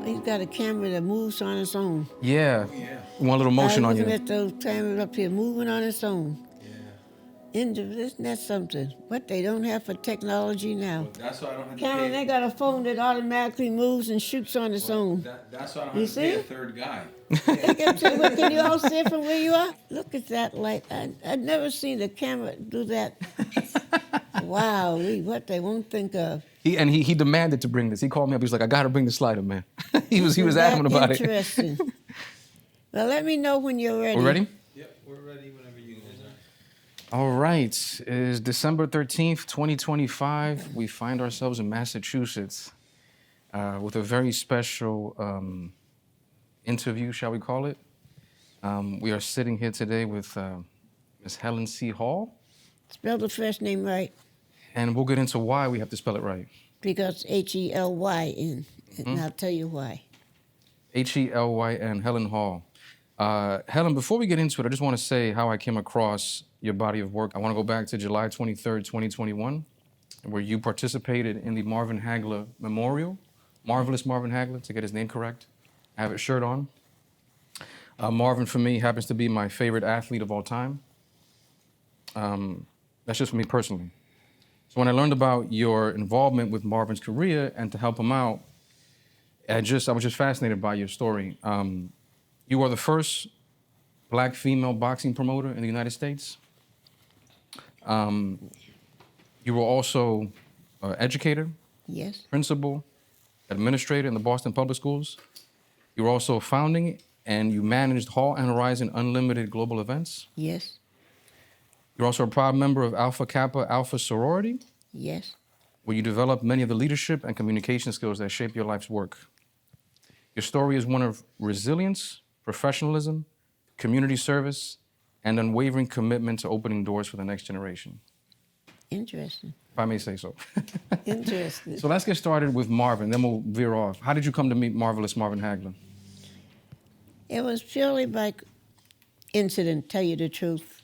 he's got a camera that moves on its own. Yeah. One little motion on you. Looking at those cameras up here moving on its own. Isn't that something? What they don't have for technology now. Well, that's why I don't have to Cameron, pay. they got a phone that automatically moves and shoots on its own. That's why I don't You have to pay see? a third guy. Can you all see it from where you are? Look at that light. I've never seen a camera do that. Wow, what they won't think of. He demanded to bring this. He called me up. He was like, I got to bring the slider, man. he was Isn't adamant that about interesting? it. Well, let me know when you're ready. We're ready? Yep, we're ready whenever you guys are. All right. It is December 13th, 2025. We find ourselves in Massachusetts with a very special interview, shall we call it. We are sitting here today with Ms. Helyn C. Hall. Spell the first name right. And we'll get into why we have to spell it right. Because Helyn, and I'll tell you why. Helyn, Helyn Hall. Helyn, before we get into it, I just want to say how I came across your body of work. I want to go back to July 23rd, 2021, where you participated in the Marvin Hagler Memorial, Marvelous Marvin Hagler, to get his name correct. I have his shirt on. Marvin, for me, happens to be my favorite athlete of all time. That's just for me personally. So when I learned about your involvement with Marvin's career and to help him out, I was just fascinated by your story. You are the first Black female boxing promoter in the United States. You were also an educator, Yes. principal, administrator in the Boston Public Schools. You were also founding and you managed Hall and Horizon Unlimited Global Events. Yes. You're also a proud member of Alpha Kappa Alpha Sorority, Yes. where you developed many of the leadership and communication skills that shape your life's work. Your story is one of resilience, professionalism, community service, and unwavering commitment to opening doors for the next generation, Interesting. if I may say so. Interesting. So let's get started with Marvin, then we'll veer off. How did you come to meet Marvelous Marvin Hagler? It was purely by incident, tell you the truth.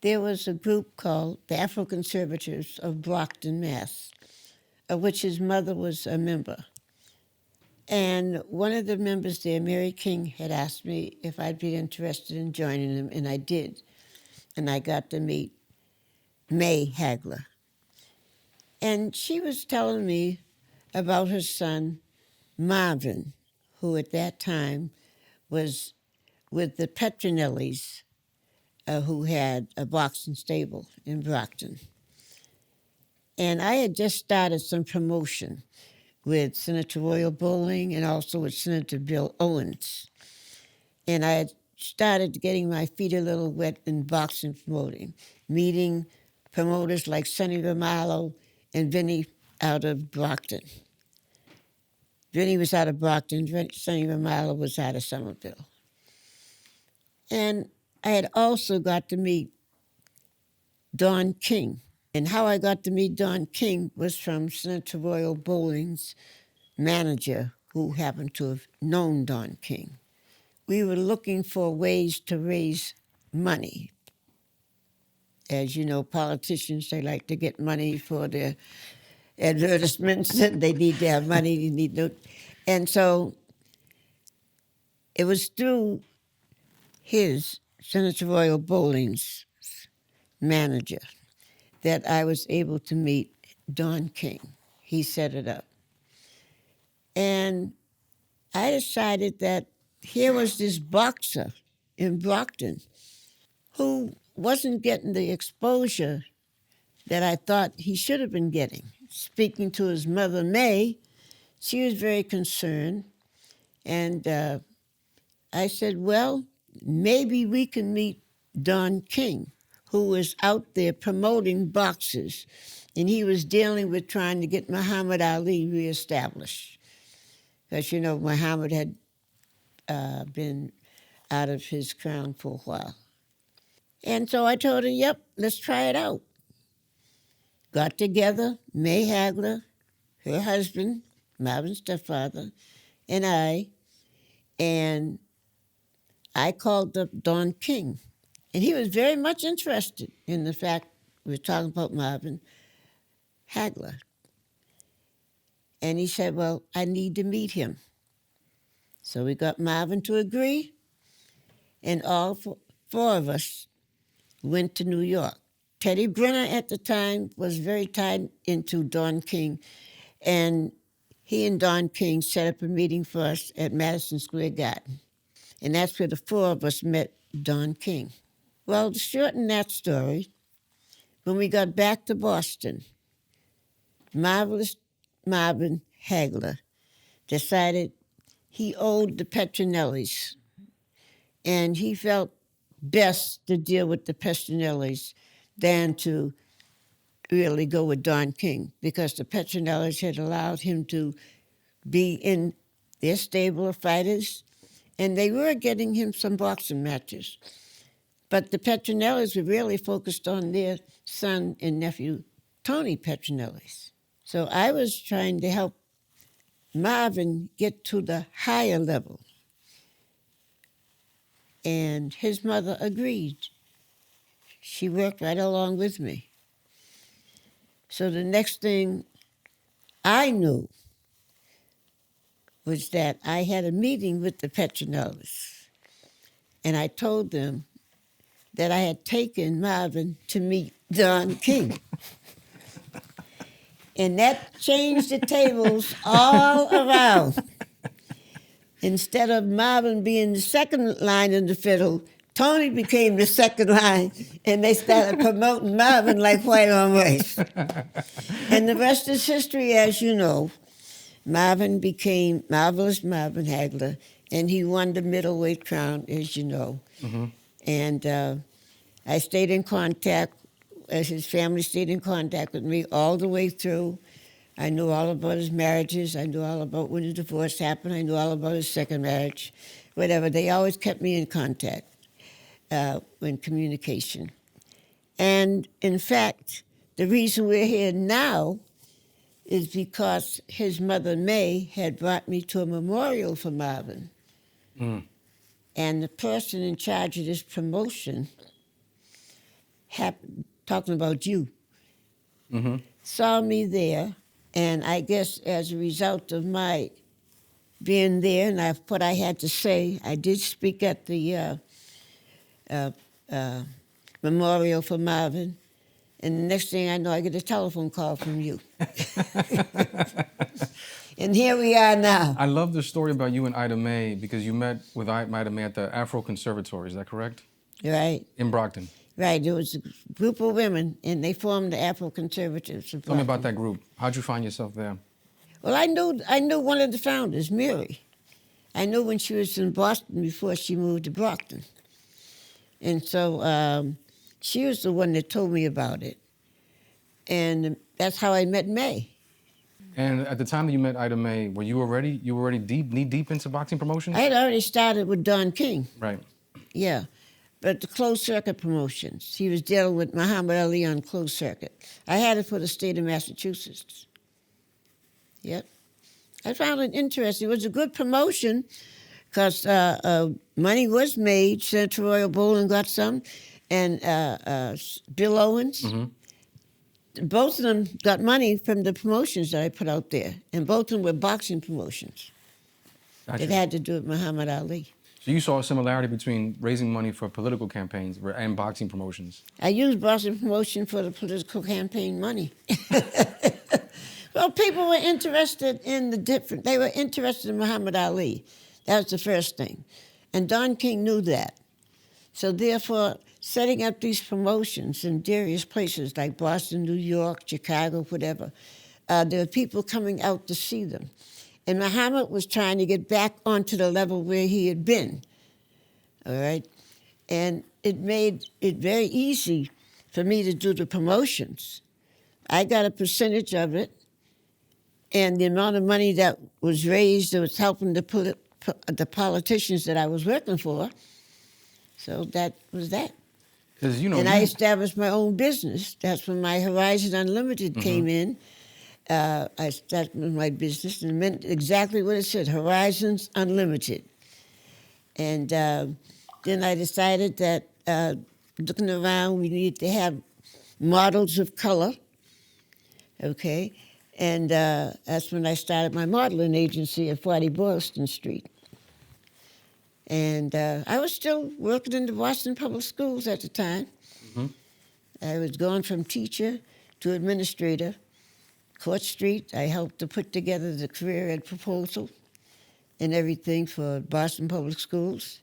There was a group called the Afro-Conservatives of Brockton, Mass., of which his mother was a member. And one of the members there, Mary King, had asked me if I'd be interested in joining them, and I did. And I got to meet May Hagler. And she was telling me about her son, Marvin, who at that time was with the Petronellis, who had a boxing stable in Brockton. And I had just started some promotion with Senator Royal Bowling and also with Senator Bill Owens. And I had started getting my feet a little wet in boxing promoting, meeting promoters like Sonny Romalo and Vinny out of Brockton. Vinny was out of Brockton, Sonny Romalo was out of Somerville. And I had also got to meet Don King. And how I got to meet Don King was from Senator Royal Bowling's manager, who happened to have known Don King. We were looking for ways to raise money. As you know, politicians, they like to get money for their advertisements, and they need to have money. And so it was through his, Senator Royal Bowling's manager, that I was able to meet Don King. He set it up. And I decided that here was this boxer in Brockton who wasn't getting the exposure that I thought he should have been getting. Speaking to his mother, May, she was very concerned. And I said, well, maybe we can meet Don King, who was out there promoting boxers, and he was dealing with trying to get Muhammad Ali reestablished. Because, you know, Muhammad had been out of his crown for a while. And so I told her, yep, let's try it out. Got together, May Hagler, her husband, Marvin's stepfather, and I called up Don King. And he was very much interested in the fact we were talking about Marvin Hagler. And he said, well, I need to meet him. So we got Marvin to agree, and all four of us went to New York. Teddy Brenner at the time was very tied into Don King, and he and Don King set up a meeting for us at Madison Square Garden. And that's where the four of us met Don King. Well, to shorten that story, when we got back to Boston, Marvelous Marvin Hagler decided he owed the Petronellis, and he felt best to deal with the Petronellis than to really go with Don King, because the Petronellis had allowed him to be in their stable of fighters, and they were getting him some boxing matches. But the Petronellis were really focused on their son and nephew, Tony Petronellis. So I was trying to help Marvin get to the higher level. And his mother agreed. She worked right along with me. So the next thing I knew was that I had a meeting with the Petronellis, and I told them that I had taken Marvin to meet Don King. And that changed the tables all around. Instead of Marvin being the second line in the fiddle, Tony became the second line, and they started promoting Marvin like white on rice. And the rest is history, as you know. Marvin became Marvelous Marvin Hagler, and he won the middleweight crown, as you know. Mm-hmm. And I stayed in contact, as his family stayed in contact with me all the way through. I knew all about his marriages. I knew all about when the divorce happened. I knew all about his second marriage, whatever. They always kept me in contact, in communication. And in fact, the reason we're here now is because his mother, May, had brought me to a memorial for Marvin. Mm. And the person in charge of this promotion, talking about you, Mm-hmm. saw me there. And I guess as a result of my being there and what I had to say, I did speak at the memorial for Marvin. And the next thing I know, I get a telephone call from you. And here we are now. I love the story about you and Ida May, because you met with Ida May at the Afro Conservatory. Is that correct? Right. In Brockton. Right. There was a group of women, and they formed the Afro Conservatives. Tell me about that group. How'd you find yourself there? Well, I knew one of the founders, Mary. I knew when she was in Boston before she moved to Brockton. And so she was the one that told me about it. And that's how I met May. And at the time that you met Ida May, were you already knee deep into boxing promotions? I had already started with Don King. Right. Yeah. But the closed circuit promotions. He was dealing with Muhammad Ali on closed circuit. I had it for the state of Massachusetts. Yep. I found it interesting. It was a good promotion because money was made. Senator Royal Bowling got some, and Bill Owens. Mm-hmm. Both of them got money from the promotions that I put out there, and both of them were boxing promotions. Gotcha. It had to do with Muhammad Ali. So you saw a similarity between raising money for political campaigns and boxing promotions. I used boxing promotion for the political campaign money. Well, people were interested in they were interested in Muhammad Ali. That was the first thing. And Don King knew that. So therefore, setting up these promotions in various places like Boston, New York, Chicago, whatever, there were people coming out to see them. And Muhammad was trying to get back onto the level where he had been, all right? And it made it very easy for me to do the promotions. I got a percentage of it, and the amount of money that was raised that was helping the politicians that I was working for. So that was that. Because, you know, and I established my own business. That's when my Horizon Unlimited came in. I started my business, and it meant exactly what it said, Horizons Unlimited. And then I decided that looking around, we needed to have models of color, okay? And that's when I started my modeling agency at 40 Boylston Street. And I was still working in the Boston Public Schools at the time. Mm-hmm. I was going from teacher to administrator. Court Street, I helped to put together the career ed proposal and everything for Boston Public Schools.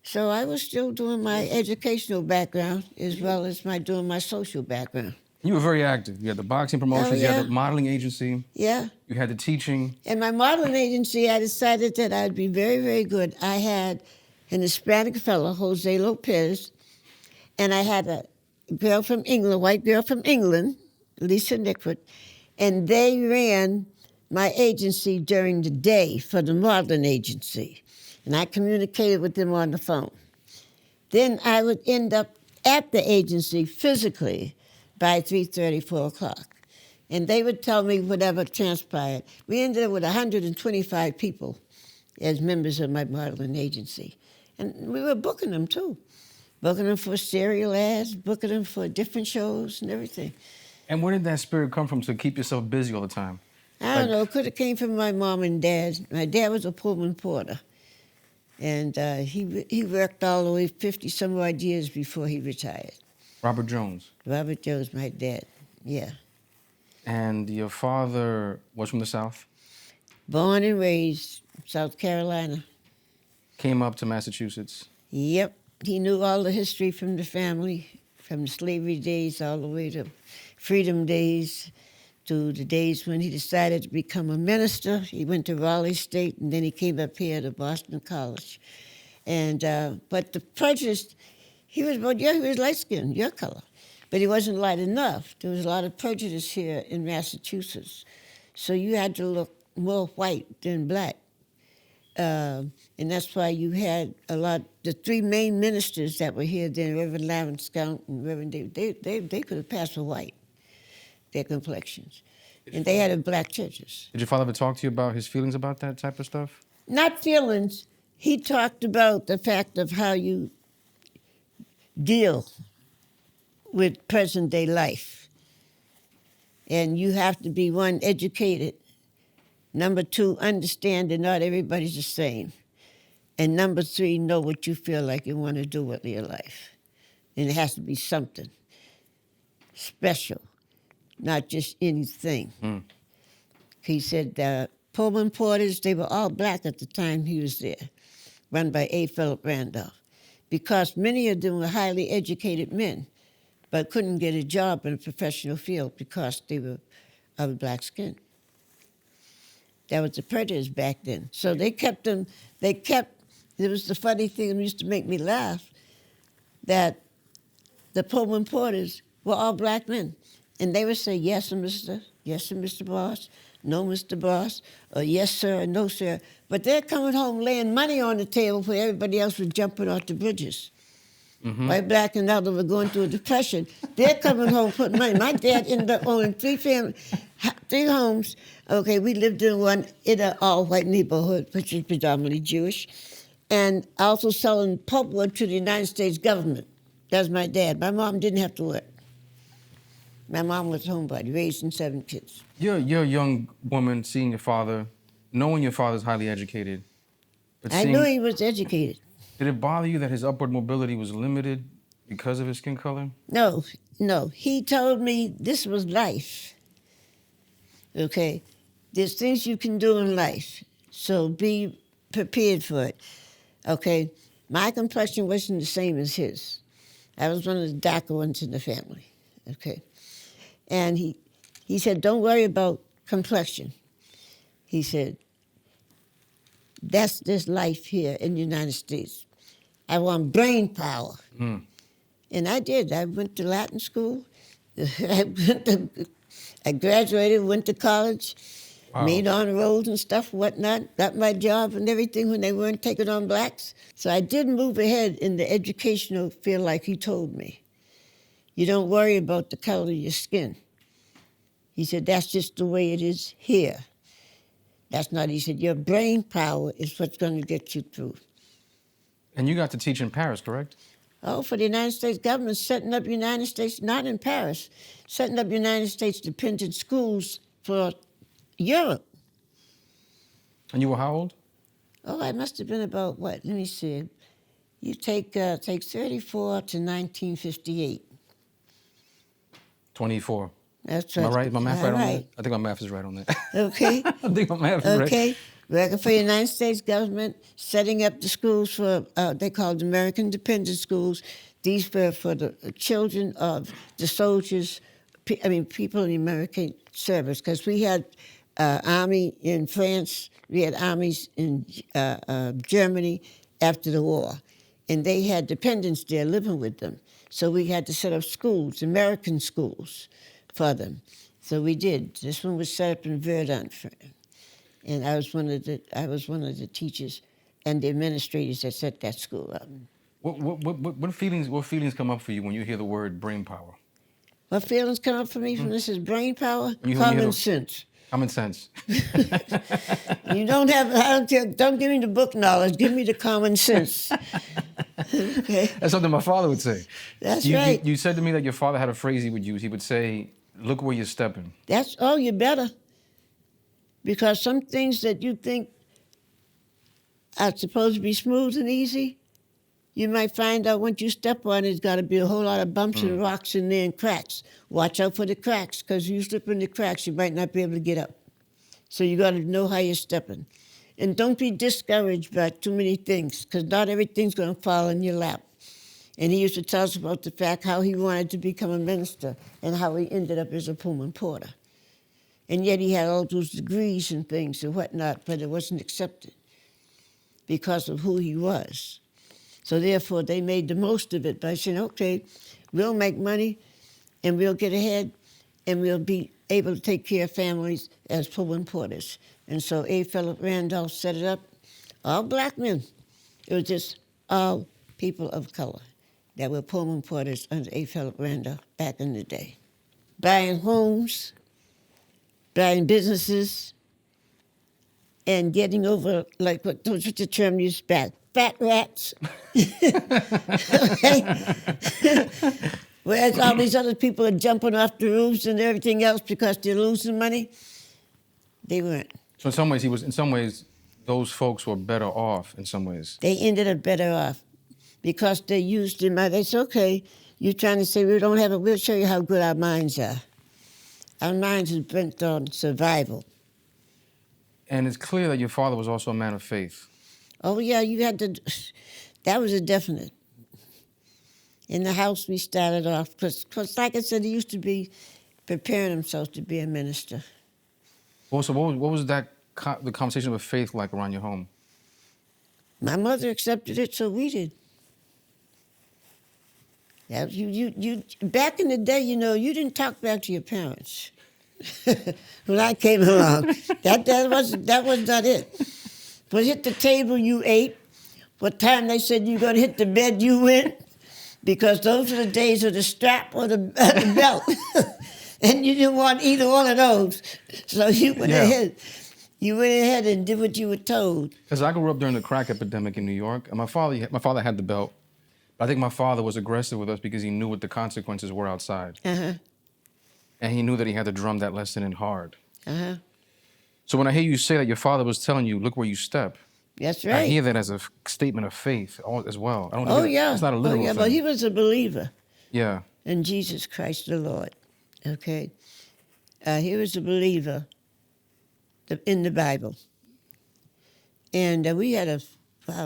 So I was still doing my educational background as well as doing my social background. You were very active. You had the boxing promotions, you yeah. had the modeling agency, Yeah. you had the teaching. In my modeling agency, I decided that I'd be very, very good. I had an Hispanic fellow, Jose Lopez, and I had a girl from England, a white girl from England, Lisa Nickford, and they ran my agency during the day for the modeling agency. And I communicated with them on the phone. Then I would end up at the agency physically by 3:30, 4 o'clock. And they would tell me whatever transpired. We ended up with 125 people as members of my modeling agency. And we were booking them too. Booking them for serial ads, booking them for different shows and everything. And where did that spirit come from to keep yourself busy all the time? I don't know, it could have came from my mom and dad. My dad was a Pullman porter. And he worked all the way 50-some odd years before he retired. Robert Jones. Robert Jones, my dad, yeah. And your father was from the South? Born and raised South Carolina. Came up to Massachusetts? Yep, he knew all the history from the family, from the slavery days all the way to freedom days, to the days when he decided to become a minister. He went to Raleigh State, and then he came up here to Boston College. And but the prejudice, he was light-skinned, your color, but he wasn't light enough. There was a lot of prejudice here in Massachusetts. So you had to look more white than black. And that's why you had the three main ministers that were here then, Reverend Lawrence Count and Reverend David, they could have passed for white, their complexions. And they had black churches. Did your father ever talk to you about his feelings about that type of stuff? Not feelings. He talked about the fact of how you deal with present-day life. And you have to be, one, educated. Number two, understand that not everybody's the same. And number three, know what you feel like you want to do with your life. And it has to be something special, not just anything. He said Pullman Porters, they were all black at the time he was there, run by A. Philip Randolph, because many of them were highly educated men, but couldn't get a job in a professional field because they were of black skin. That was the prejudice back then. So it was the funny thing that used to make me laugh, that the Pullman Porters were all black men. And they would say, yes, sir, Mr. Boss, no, Mr. Boss, or yes, sir, or no, sir. But they're coming home laying money on the table where everybody else was jumping off the bridges. Mm-hmm. White, black, and other were going through a depression. They're coming home putting money. My dad ended up owning three homes. Okay, we lived in an all-white neighborhood, which is predominantly Jewish, and also selling pulpwood to the United States government. That was my dad. My mom didn't have to work. My mom was a homebody, raising 7 kids. You're a young woman seeing your father, knowing your father's highly educated. But I knew he was educated. Did it bother you that his upward mobility was limited because of his skin color? No. He told me this was life. Okay? There's things you can do in life, so be prepared for it. Okay? My complexion wasn't the same as his. I was one of the darker ones in the family. Okay? And he said, don't worry about complexion. He said, that's this life here in the United States. I want brain power. And I did. I went to Latin school. I graduated, went to college, made honor rolls and stuff, whatnot, got my job and everything when they weren't taking on blacks. So I did move ahead in the educational field like he told me. You don't worry about the color of your skin. He said, that's just the way it is here. That's not, he said, your brain power is what's going to get you through. And you got to teach in Paris, correct? Oh, for the United States government, setting up United States, not in Paris, setting up United States dependent schools for Europe. And you were how old? Oh, I must have been about what? Let me see. You take 34 to 1958. 24. That's Am I right. right? Is my math All right on that? right. I think my math is right on that. Okay. I think my math is right. Okay. Working for the United States government, setting up the schools for, they called American Dependent Schools. These were for the children of the soldiers, people in the American service, because we had army in France, we had armies in Germany after the war, and they had dependents there living with them. So we had to set up schools, American schools, for them. So we did. This one was set up in Verdun, and I was one of the teachers and the administrators that set that school up. What feelings come up for you when you hear the word brain power? What feelings come up for me from this is brain power, When you hear common the- sense. Common sense. You don't have. Don't give me the book knowledge. Give me the common sense. Okay, That's something my father would say. that's You, right. you said to me that your father had a phrase he would use. He would say, "Look where you're stepping." That's you better, because some things that you think are supposed to be smooth and easy, you might find out once you step on it, it's got to be a whole lot of bumps and rocks in there and cracks. Watch out for the cracks, because you slip in the cracks, you might not be able to get up. So you got to know how you're stepping. And don't be discouraged by too many things, because not everything's going to fall in your lap. And he used to tell us about the fact how he wanted to become a minister and how he ended up as a Pullman porter. And yet he had all those degrees and things and whatnot, but it wasn't accepted because of who he was. So therefore, they made the most of it by saying, okay, we'll make money and we'll get ahead and we'll be able to take care of families as Pullman porters. And so A. Philip Randolph set it up, all black men. It was just all people of color that were Pullman porters under A. Philip Randolph back in the day. Buying homes, buying businesses, and getting over, like what the term used back, fat rats. Whereas all these other people are jumping off the roofs and everything else because they're losing money, they weren't. So in some ways, those folks were better off in some ways. They ended up better off because they used them. They said, okay, you're trying to say we don't have it, we'll show you how good our minds are. Our minds is bent on survival. And it's clear that your father was also a man of faith. Oh, yeah, you had to, that was a definite. In the house, we started off, because like I said, he used to be preparing himself to be a minister. Well, so what was the conversation of faith like around your home? My mother accepted it, so we did. Yeah, you back in the day, you didn't talk back to your parents. When I came along, that was not it. But hit the table, you ate. What time they said you were going to hit the bed, you went. Because those are the days of the strap or the belt. And you didn't want either one of those. So you went ahead. You went ahead and did what you were told. Because I grew up during the crack epidemic in New York, and my father had the belt. But I think my father was aggressive with us because he knew what the consequences were outside. Uh-huh. And he knew that he had to drum that lesson in hard. Uh-huh. So when I hear you say that your father was telling you, look where you step, That's right. I hear that as a statement of faith as well. I don't Oh, think yeah. It's not a literal thing. But he was a believer Yeah. in Jesus Christ the Lord. Okay? He was a believer in the Bible. And we had a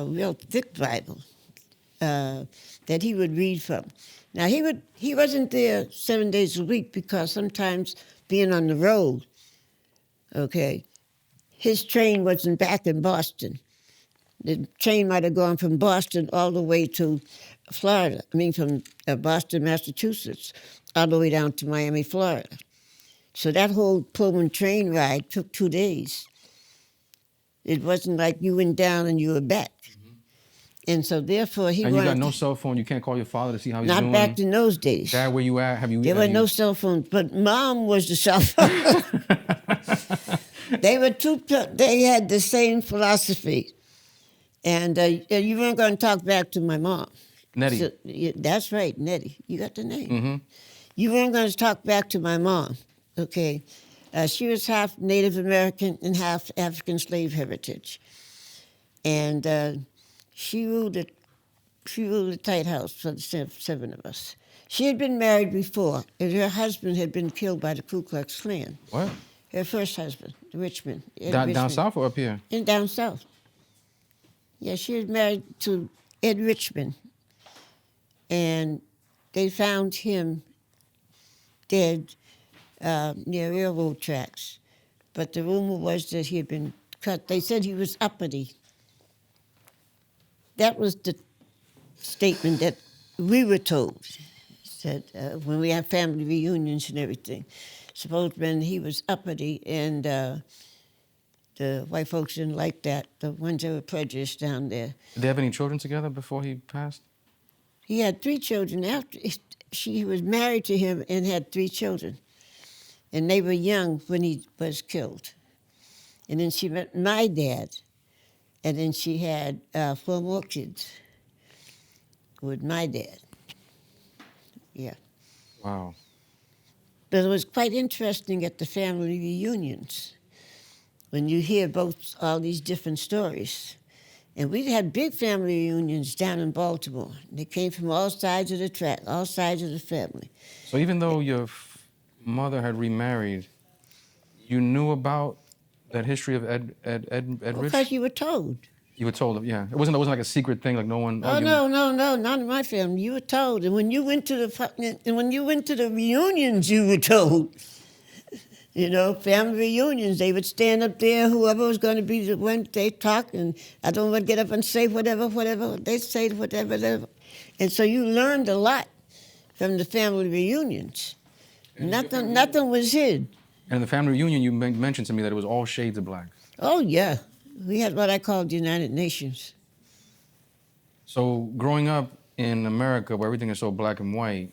real thick Bible that he would read from. Now, he wasn't there 7 days a week because sometimes being on the road, okay, his train wasn't back in Boston. The train might have gone from Boston all the way to Florida. From Boston, Massachusetts, all the way down to Miami, Florida. So that whole Pullman train ride took 2 days. It wasn't like you went down and you were back. And so therefore he And you wanted got no cell phone. You can't call your father to see how he's not doing. back in those days. Dad, where you at? There were no cell phones, but Mom was the cell phone. They had the same philosophy. And you weren't going to talk back to my mom. Nettie. So, yeah, that's right, Nettie. You got the name. Mm-hmm. You weren't going to talk back to my mom, okay? She was half Native American and half African slave heritage. And she ruled a tight house for the seven of us. She had been married before, and her husband had been killed by the Ku Klux Klan. What? Her first husband, Richmond. Ed Down Richmond. south or up here? Down south. Yeah, she was married to Ed Richmond. And they found him dead near railroad tracks. But the rumor was that he had been cut. They said he was uppity. That was the statement that we were told. Said when we have family reunions and everything. Supposedly he was uppity, and the white folks didn't like that, the ones that were prejudiced down there. Did they have any children together before he passed? He had 3 children. After she was married to him and had 3 children. And they were young when he was killed. And then she met my dad. And then she had 4 more kids with my dad. Yeah. Wow. But it was quite interesting at the family reunions when you hear all these different stories. And we had big family reunions down in Baltimore. They came from all sides of the track, all sides of the family. So even though your mother had remarried, you knew about that history of Ed Rich? Because you were told. You were told, yeah. It wasn't like a secret thing, like no one. Oh, no, not in my family. You were told, and when you went to the reunions, you were told. You know, family reunions, they would stand up there, whoever was going to be the one, they talk, and I don't want to get up and say whatever, they say whatever. And so you learned a lot from the family reunions. Nothing was hid. And in the family reunion, you mentioned to me that it was all shades of black. Oh, yeah. We had what I call the United Nations. So growing up in America, where everything is so black and white.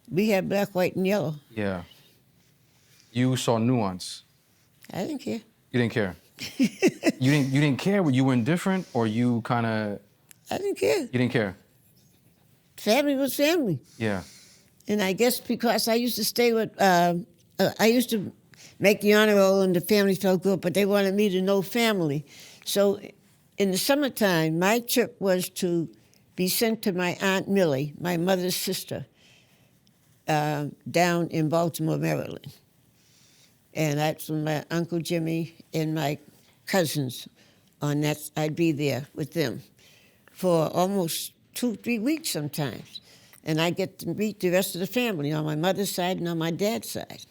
We had black, white, and yellow. Yeah. You saw nuance. I didn't care. You didn't care. You didn't care. You were indifferent, or you kind of. I didn't care. You didn't care. Family was family. Yeah. And I guess because I used to stay with, I used to make the honor roll and the family felt good, but they wanted me to know family. So in the summertime, my trip was to be sent to my Aunt Millie, my mother's sister, down in Baltimore, Maryland. And that's when my Uncle Jimmy and my cousins on that, I'd be there with them for almost 2-3 weeks sometimes. And I get to meet the rest of the family on my mother's side and on my dad's side.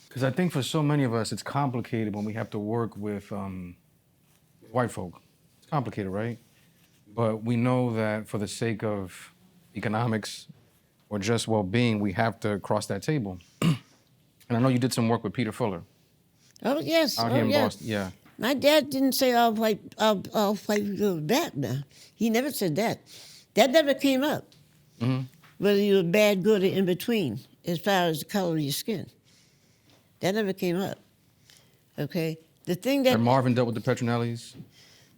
Because I think for so many of us, it's complicated when we have to work with white folk. It's complicated, right? But we know that for the sake of economics or just well-being, we have to cross that table. And I know you did some work with Peter Fuller. Oh, yes. Out here in Boston, yeah. My dad didn't say all white people were bad now. He never said that. That never came up. Mm-hmm. Whether you were bad, good, or in between, as far as the color of your skin. That never came up. Okay? The thing that... And Marvin dealt with the Petronellis,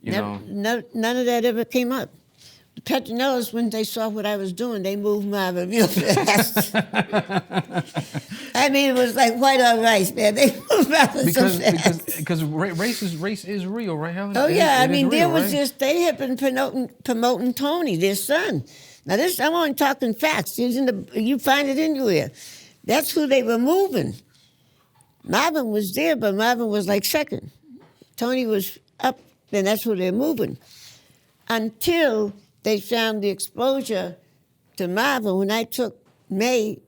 none of that ever came up. The Petronellis, when they saw what I was doing, they moved Marvin real fast. I mean, it was like white on rice, man. They moved Marvin so fast. Because race is real, right, Helyn? Oh, yeah. I mean, there was right? just... They had been promoting Tony, their son. Now, this, I'm only talking facts. You find it anywhere. That's who they were moving. Marvin was there, but Marvin was like second. Tony was up, and that's who they're moving. Until they found the exposure to Marvin when I took May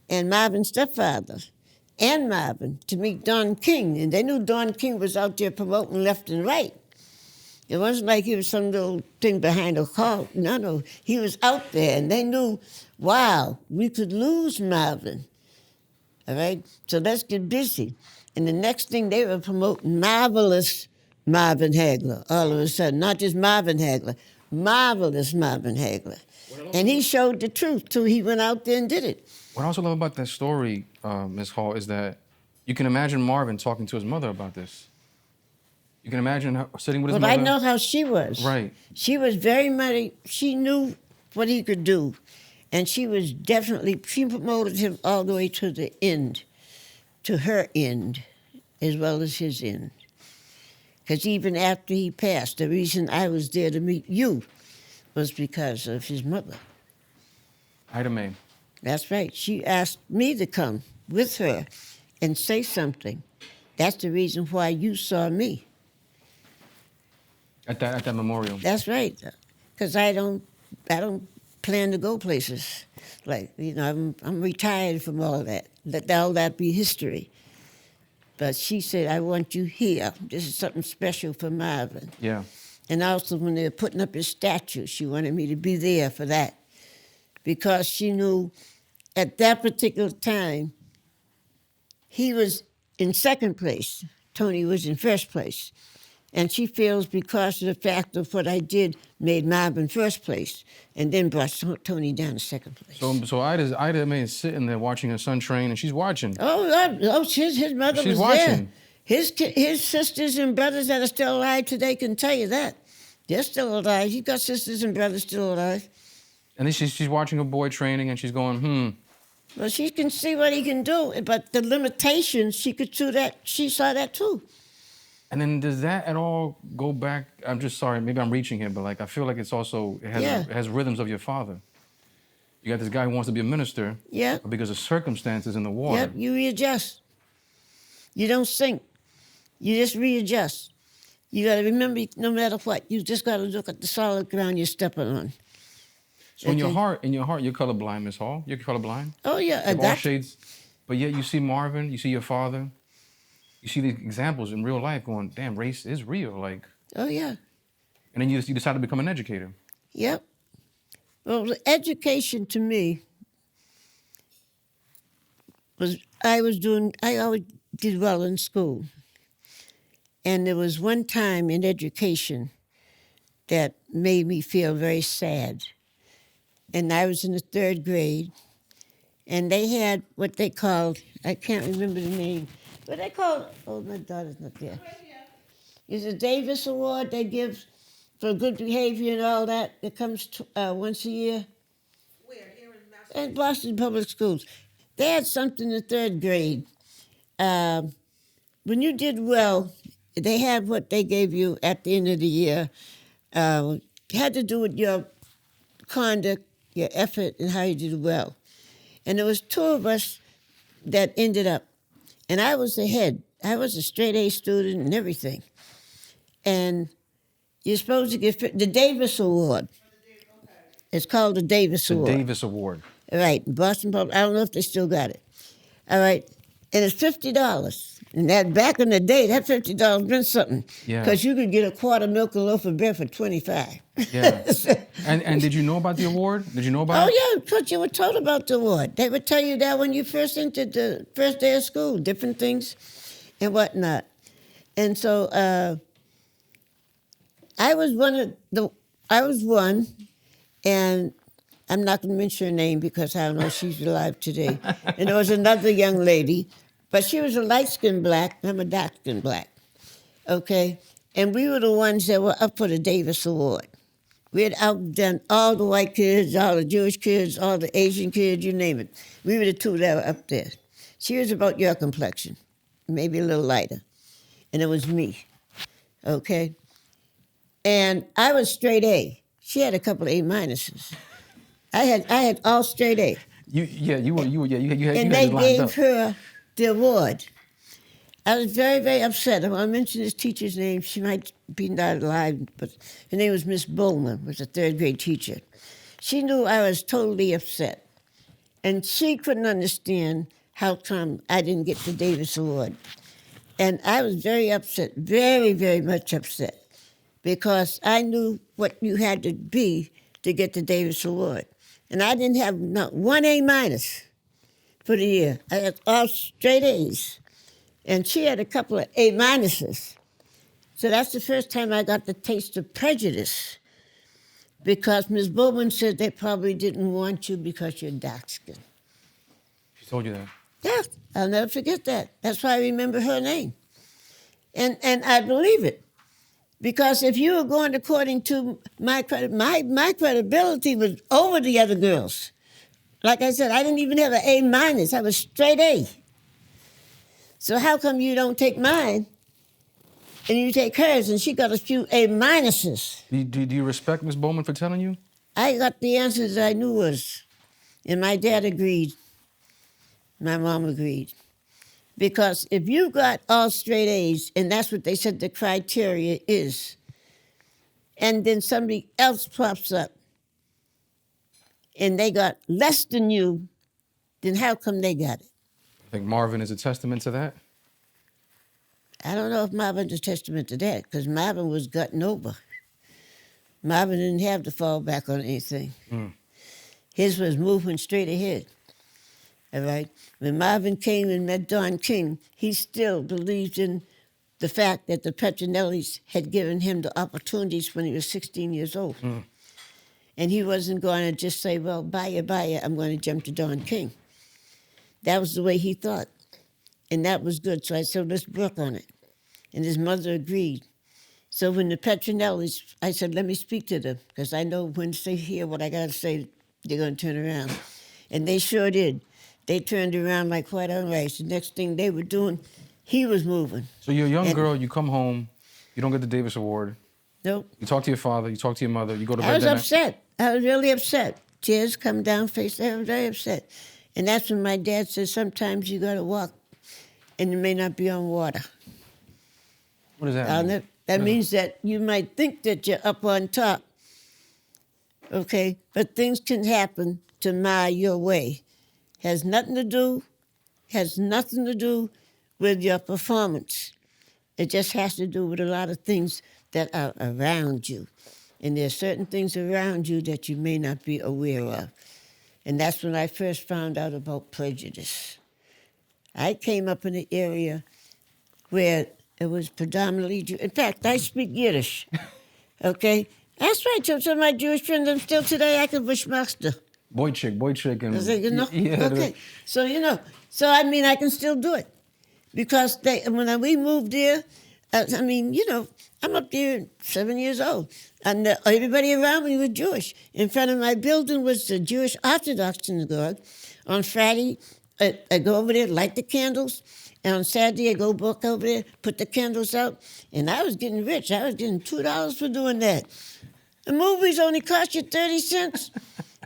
and Marvin's stepfather and Marvin to meet Don King. And they knew Don King was out there promoting left and right. It wasn't like he was some little thing behind a car. No. He was out there, and they knew, wow, we could lose Marvin. All right? So let's get busy. And the next thing, they were promoting Marvelous Marvin Hagler all of a sudden. Not just Marvin Hagler, Marvelous Marvin Hagler. And he showed the truth, too. He went out there and did it. What I also love about that story, Ms. Hall, is that you can imagine Marvin talking to his mother about this. You can imagine her sitting with his mother. But I know how she was. Right. She was very much, she knew what he could do. And she promoted him all the way to the end, to her end. as well as his end. Because even after he passed, the reason I was there to meet you was because of his mother. Ida Mae. That's right. She asked me to come with her and say something. That's the reason why you saw me. At that memorial. That's right. Because I don't plan to go places. Like, you know, I'm retired from all that. Let all that be history. But she said, I want you here. This is something special for Marvin. Yeah. And also when they were putting up his statue, she wanted me to be there for that. Because she knew at that particular time, he was in second place. Tony was in first place. And she feels because of the fact of what I did made Marvin first place and then brought Tony down to second place. So Ida Mae is sitting there watching her son train, and she's watching. His mother She's was watching. there. His sisters and brothers that are still alive today can tell you that. They're still alive. He's got sisters and brothers still alive. And then she's watching her boy training, and she's going, Well, she can see what he can do, but the limitations, she saw that too. And then does that at all go back? I'm just sorry, maybe I'm reaching here, but like I feel like it has rhythms of your father. You got this guy who wants to be a minister, Yeah. but because of circumstances in the war. Yep, you readjust. You don't sink. You just readjust. You got to remember, no matter what, you just got to look at the solid ground you're stepping on. So in your heart, you're colorblind, Miss Hall. You're colorblind. Oh yeah, You have all shades, but yet you see Marvin, you see your father, you see the examples in real life going, damn, race is real, like. Oh yeah. And then you decide to become an educator. Yep. Well, education to me was, I always did well in school. And there was one time in education that made me feel very sad. And I was in the third grade, and they had what they called, I can't remember the name, but they called, oh, my daughter's not there. It's a Davis Award they give for good behavior and all that. It comes once a year. Where? Here in Massachusetts? At Boston Public Schools. They had something in the third grade. When you did well, they had what they gave you at the end of the year. It had to do with your conduct, your effort, and how you did well. And there was two of us that ended up. And I was the head. I was a straight A student and everything. And you're supposed to get the Davis Award. It's called the Davis The Award. Davis Award. Right, Boston Public. I don't know if they still got it. All right, and it's $50. And that back in the day, that $50 meant something. Yeah. Because you could get a quart of milk and a loaf of bread for $25. Yeah. And did you know about the award? Did you know about Oh it? yeah, because you were told about the award. They would tell you that when you first entered the first day of school, different things and whatnot. And so I was one, and I'm not going to mention her name because I don't know if she's alive today. And there was another young lady, but she was a light-skinned black, I'm a dark-skinned black, okay? And we were the ones that were up for the Davis Award. We had outdone all the white kids, all the Jewish kids, all the Asian kids, you name it. We were the two that were up there. She was about your complexion, maybe a little lighter. And it was me, okay? And I was straight A. She had a couple of A minuses. I had all straight A. You had And they gave her the award. I was very, very upset. I want to mention this teacher's name. She might be not alive, but her name was Miss Bowman, was a third grade teacher. She knew I was totally upset. And she couldn't understand how come I didn't get the Davis Award. And I was very upset, very, very much upset, because I knew what you had to be to get the Davis Award. And I didn't have not one A minus for the year. I had all straight A's. And she had a couple of A minuses. So that's the first time I got the taste of prejudice, because Ms. Bowman said they probably didn't want you because you're dark skinned. She told you that. Yeah, I'll never forget that. That's why I remember her name. And I believe it. Because if you were going according to my credibility was over the other girls. Like I said, I didn't even have an A minus. I was straight A. So how come you don't take mine and you take hers? And she got a few A minuses. Do you respect Miss Bowman for telling you? I got the answers I knew was, and my dad agreed. My mom agreed. Because if you got all straight A's, and that's what they said the criteria is, and then somebody else pops up and they got less than you, then how come they got it? I think Marvin is a testament to that. I don't know if Marvin's a testament to that, because Marvin was gutting over. Marvin didn't have to fall back on anything. His was moving straight ahead. All right? When Marvin came and met Don King, he still believed in the fact that the Petronellis had given him the opportunities when he was 16 years old. And he wasn't going to just say, well, buy it, I'm going to jump to Don King. That was the way he thought. And that was good. So I said, let's work on it. And his mother agreed. So when the Petronellis, I said, let me speak to them, because I know when they hear what I got to say, they're going to turn around. And they sure did. They turned around like white on rice. The next thing they were doing, he was moving. So you're a young And- girl, you come home, you don't get the Davis Award. Nope. You talk to your father, you talk to your mother, you go to bed I was that night. upset. I was really upset. Tears come down face. I was very upset. And that's when my dad said, sometimes you got to walk and you may not be on water. What does that mean? That means that you might think that you're up on top, okay? But things can happen to mar your way. Has nothing to do with your performance. It just has to do with a lot of things that are around you. And there's certain things around you that you may not be aware of. And that's when I first found out about prejudice. I came up in an area where it was predominantly Jew. In fact, I speak Yiddish, okay? That's right, so some of my Jewish friends, I'm still today, I can Bushmaster. Boy chick, and Is it, you know? yeah. Okay, so you know, so I mean, I can still do it. Because when we moved there, I mean, you know, I'm up there 7 years old. And everybody around me was Jewish. In front of my building was the Jewish Orthodox synagogue. On Friday, I go over there, light the candles. And on Saturday, I go walk over there, put the candles out. And I was getting rich. I was getting $2 for doing that. The movies only cost you 30 cents.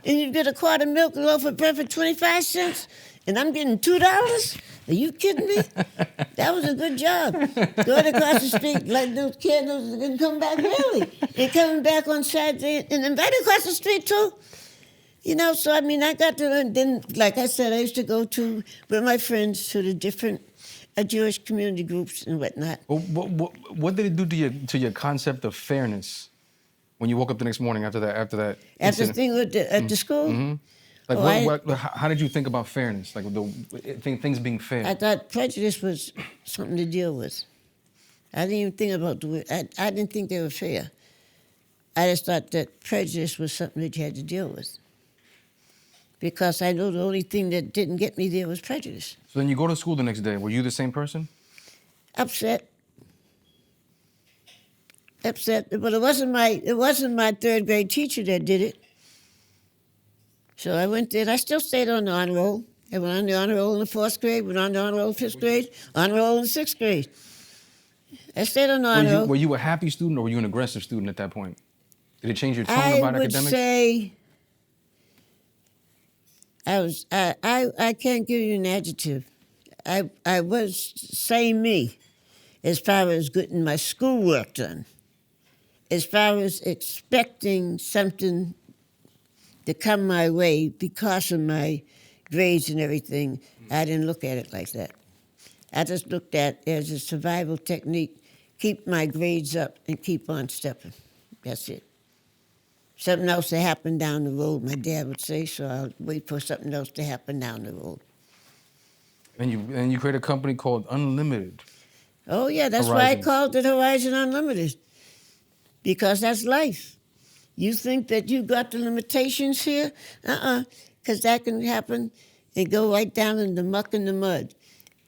And you get a quart of milk, a loaf of bread for 25 cents. And I'm getting $2? Are you kidding me? That was a good job. Going across the street, light those candles, and come back really. And coming back on Saturday, and then right across the street too. You know, so I mean, I got to learn. Then, like I said, I used to go to, with my friends, to the different Jewish community groups and whatnot. What did it do to your concept of fairness when you woke up the next morning after that After the incident? thing at the school, Like, how did you think about fairness? Like things being fair. I thought prejudice was something to deal with. I didn't even think about the word. I didn't think they were fair. I just thought that prejudice was something that you had to deal with. Because I know the only thing that didn't get me there was prejudice. So then you go to school the next day. Were you the same person? Upset. But it wasn't my third grade teacher that did it. So I went there, and I still stayed on the honor roll. I went on the honor roll in the 4th grade, went on the honor roll in 5th grade, honor roll in the 6th grade. I stayed on the honor roll. Were you a happy student or were you an aggressive student at that point? Did it change your tone about academics? I would say I can't give you an adjective. I was same me as far as getting my schoolwork done. As far as expecting something to come my way because of my grades and everything, I didn't look at it like that. I just looked at it as a survival technique, keep my grades up and keep on stepping. That's it. Something else to happen down the road, my dad would say, so I'll wait for something else to happen down the road. And you created a company called Unlimited. Oh yeah, that's Horizons. why I called it Horizon Unlimited. Because that's life. You think that you got the limitations here? Because that can happen and go right down in the muck and the mud.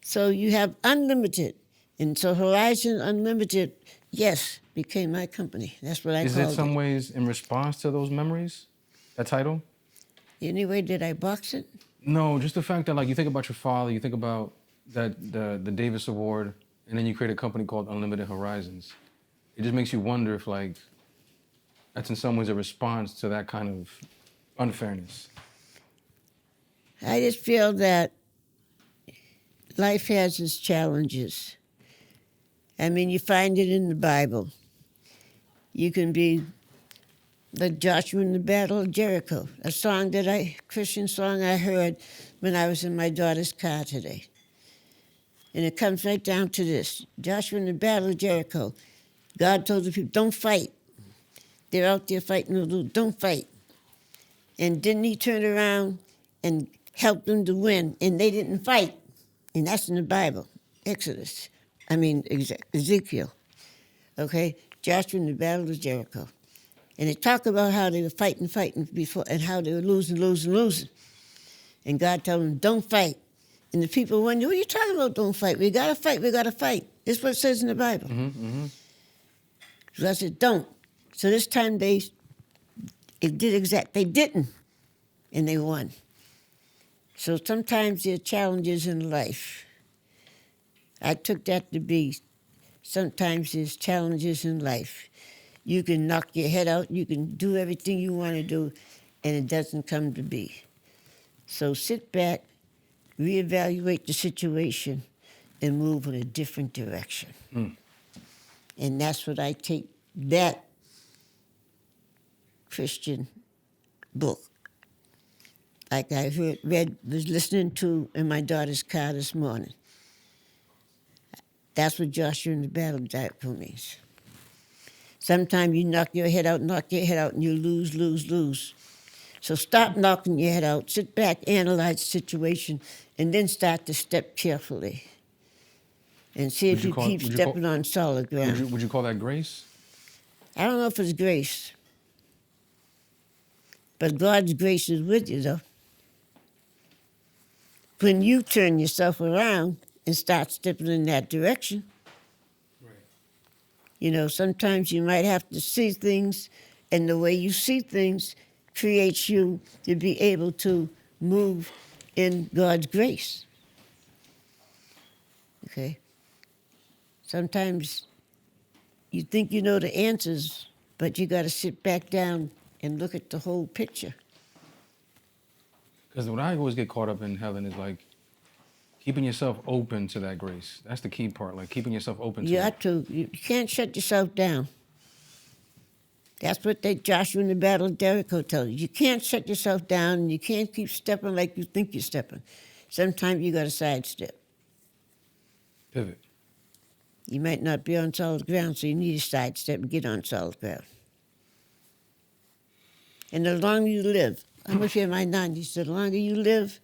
So you have unlimited. And so Horizon Unlimited, yes, became my company. That's what I called it. Is it some ways in response to those memories, that title? Anyway, did I box it? No, just the fact that like you think about your father, you think about the Davis Award, and then you create a company called Unlimited Horizons. It just makes you wonder if like that's in some ways a response to that kind of unfairness. I just feel that life has its challenges. I mean, you find it in the Bible. You can be like Joshua in the Battle of Jericho, a song Christian song I heard when I was in my daughter's car today. And it comes right down to this. Joshua in the Battle of Jericho. God told the people, don't fight. They're out there fighting, don't fight. And didn't he turn around and help them to win? And they didn't fight. And that's in the Bible, Ezekiel. Okay? Joshua in the Battle of Jericho. And they talk about how they were fighting before, and how they were losing. And God told them, don't fight. And the people wonder, what are you talking about, don't fight? We gotta fight. It's what it says in the Bible. So I said, don't. So this time they didn't, and they won. So sometimes there are challenges in life. I took that to be, sometimes there's challenges in life. You can knock your head out, you can do everything you want to do, and it doesn't come to be. So sit back, reevaluate the situation, and move in a different direction. And that's what I take that Christian book, like I was listening to in my daughter's car this morning. That's what Joshua in the Battle of Jericho means. Sometimes you knock your head out, and you lose. So stop knocking your head out, sit back, analyze the situation, and then start to step carefully. And see if you keep stepping on solid ground. Would you call that grace? I don't know if it's grace, but God's grace is with you, though. When you turn yourself around and start stepping in that direction, you know, sometimes you might have to see things, and the way you see things creates you to be able to move in God's grace. Okay? Sometimes you think you know the answers, but you got to sit back down and look at the whole picture. Because what I always get caught up in, Helyn, is like keeping yourself open to that grace. That's the key part, like keeping yourself open to it. You can't shut yourself down. That's what Joshua in the Battle of Jericho tells you. You can't shut yourself down, and you can't keep stepping like you think you're stepping. Sometimes you got to sidestep. Pivot. You might not be on solid ground, so you need to sidestep and get on solid ground. And the longer you live, I'm with you in my 90s, the longer you live,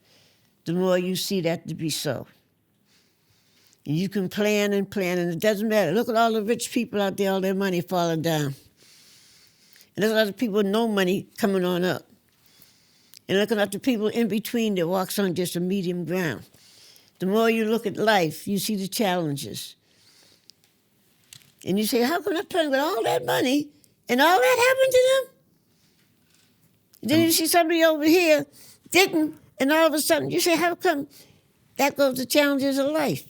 the more you see that to be so. And you can plan, and it doesn't matter. Look at all the rich people out there, all their money falling down. And there's a lot of people with no money coming on up. And looking at the people in between that walks on just a medium ground. The more you look at life, you see the challenges. And you say, how come that person with all that money and all that happened to them? And then you see somebody over here didn't, and all of a sudden you say, how come? That goes to challenges of life.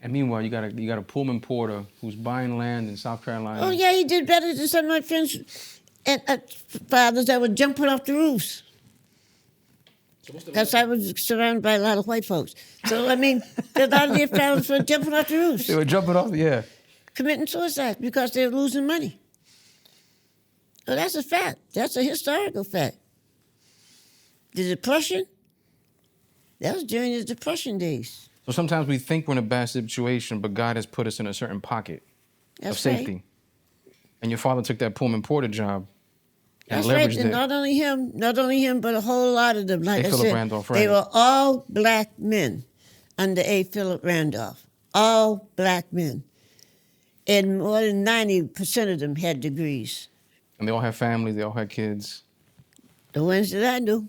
And meanwhile, you got a Pullman porter who's buying land in South Carolina. Oh yeah, he did better than some of my friends and fathers that were jumping off the roofs. Because I was surrounded by a lot of white folks. So, I mean, a lot of their fathers were jumping off the roofs. They were jumping off, yeah. Committing suicide because they were losing money. Oh, that's a fact. That's a historical fact. The Depression, that was during the Depression days. So sometimes we think we're in a bad situation, but God has put us in a certain pocket of safety. Right. And your father took that Pullman porter job and That's leveraged right, it. and not only him, but a whole lot of them. Like A. I Philip said, Randolph, they right. were all black men under A. Philip Randolph. All black men. And more than 90% of them had degrees. And they all had families, they all had kids. The ones that I knew.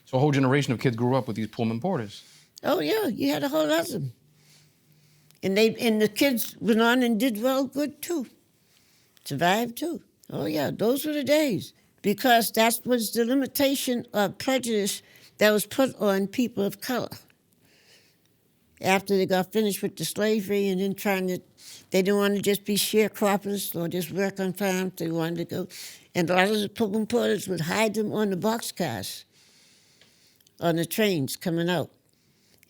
So a whole generation of kids grew up with these Pullman porters. Oh, yeah, you had a whole lot of them. And the kids went on and did well good, too. Survived, too. Oh, yeah, those were the days. Because that was the limitation of prejudice that was put on people of color. after they got finished with the slavery and then they didn't want to just be sharecroppers or just work on farms. They wanted to go. And a lot of the Pilgrim porters would hide them on the boxcars, on the trains coming out,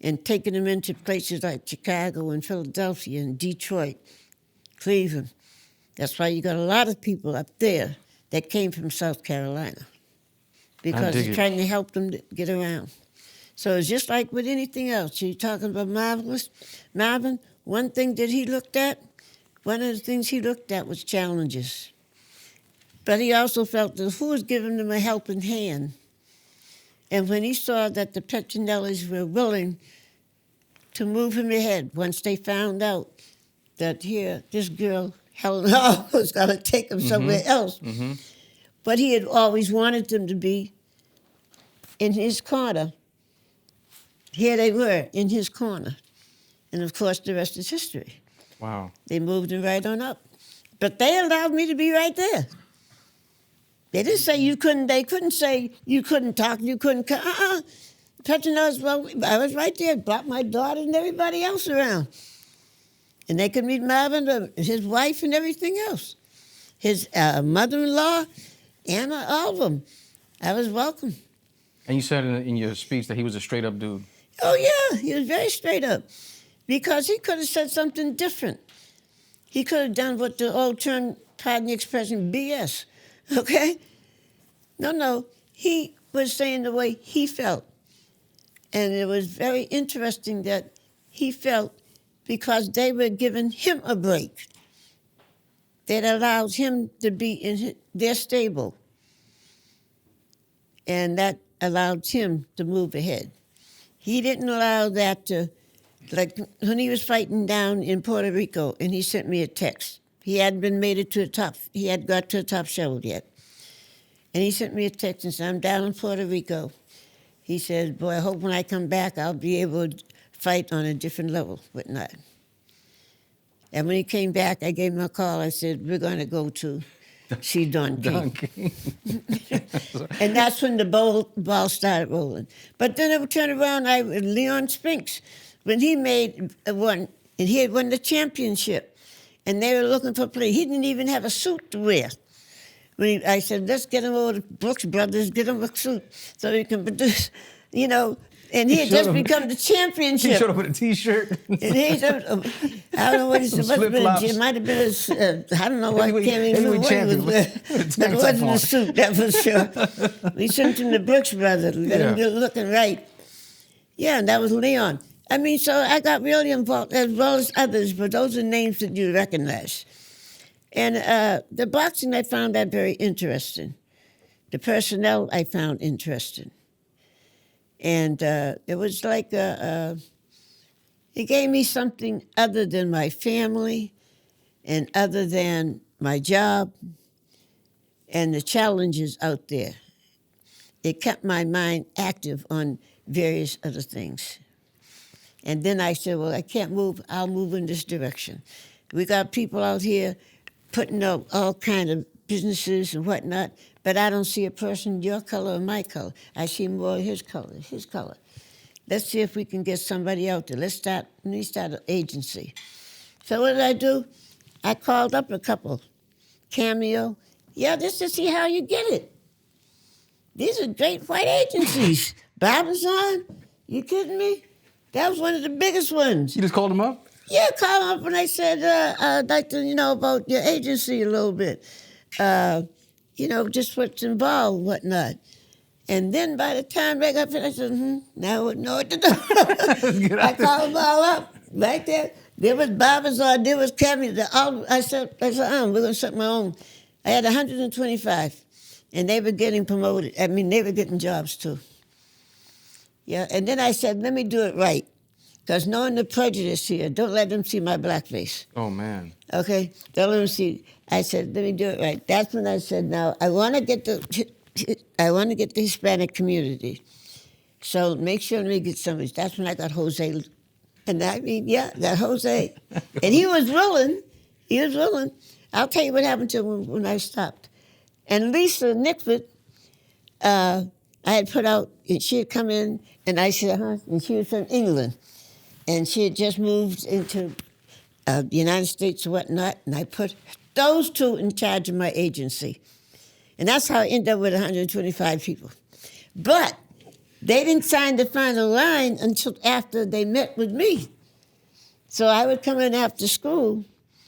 and taking them into places like Chicago and Philadelphia and Detroit, Cleveland. That's why you got a lot of people up there that came from South Carolina, because dig they're it. trying to help them to get around. So it's just like with anything else. You're talking about Marvelous Marvin. One thing that he looked at, one of the things he looked at was challenges. But he also felt that who was giving them a helping hand? And when he saw that the Petronellis were willing to move him ahead, once they found out that here, this girl, Helyn Hall, was going to take him somewhere else. But he had always wanted them to be in his corner. Here they were, in his corner. And of course, the rest is history. Wow. They moved him right on up. But they allowed me to be right there. They didn't say you couldn't, they couldn't say you couldn't talk, you couldn't come. Petronellis, well, I was right there, brought my daughter and everybody else around. And they could meet Marvin, his wife and everything else. His mother-in-law, Anna, all of them. I was welcome. And you said in your speech that he was a straight up dude. Oh, yeah, he was very straight up. Because he could have said something different. He could have done what the old term, pardon the expression, BS. Okay? No. He was saying the way he felt. And it was very interesting that he felt because they were giving him a break. That allowed him to be in their stable. And that allowed him to move ahead. He didn't allow that to, like when he was fighting down in Puerto Rico and he sent me a text. He hadn't been made it to the top, he hadn't got to the top shovel yet. And he sent me a text and said, I'm down in Puerto Rico. He said, boy, I hope when I come back I'll be able to fight on a different level, whatnot. And when he came back, I gave him a call. I said, we're going to go to see Don King. And that's when the ball started rolling. But then it would turn around, Leon Spinks, when he made one, and he had won the championship, and they were looking for play. He didn't even have a suit to wear. I said, let's get him over to Brooks Brothers, get him a suit so he can produce, and he had just become the championship. He showed up with a T-shirt. And he said, I don't know what he said. It might have been I don't know what, I can't even remember what he was wearing. But it wasn't a suit, that for sure. We sent him to Brooks Brothers, let him get looking right. Yeah, and that was Leon. I mean, so I got really involved, as well as others, but those are names that you recognize. And the boxing, I found that very interesting. The personnel, I found interesting. And it was like, it gave me something other than my family and other than my job and the challenges out there. It kept my mind active on various other things. And then I said, well, I can't move, I'll move in this direction. We got people out here putting up all kind of businesses and whatnot, but I don't see a person your color or my color. I see more his color. Let's see if we can get somebody out there. Let me start an agency. So what did I do? I called up a couple. Cameo. Yeah, just to see how you get it. These are great white agencies. Barbizon? You kidding me? That was one of the biggest ones. You just called him up? Yeah, called him up and I said, I'd like to, about your agency a little bit. Just what's involved, whatnot. And then by the time they got finished, I said, now I wouldn't know what to do. I called them all up, right there. There was Barbizon, there was Cameo. I said, we're going to set my own. I had 125, and they were getting promoted. I mean, they were getting jobs, too. Yeah, and then I said, let me do it right. Because knowing the prejudice here, don't let them see my blackface. Oh, man. Okay? Don't let them see. I said, let me do it right. That's when I said, now, I want to get the Hispanic community. So make sure we get somebody. That's when I got Jose. And got Jose. And he was willing. I'll tell you what happened to him when I stopped. And Lisa Nickford, I had put out, and she had come in, and I said, and she was from England. and she had just moved into the United States or whatnot, and I put those two in charge of my agency. And that's how I ended up with 125 people. But they didn't sign the final line until after they met with me. So I would come in after school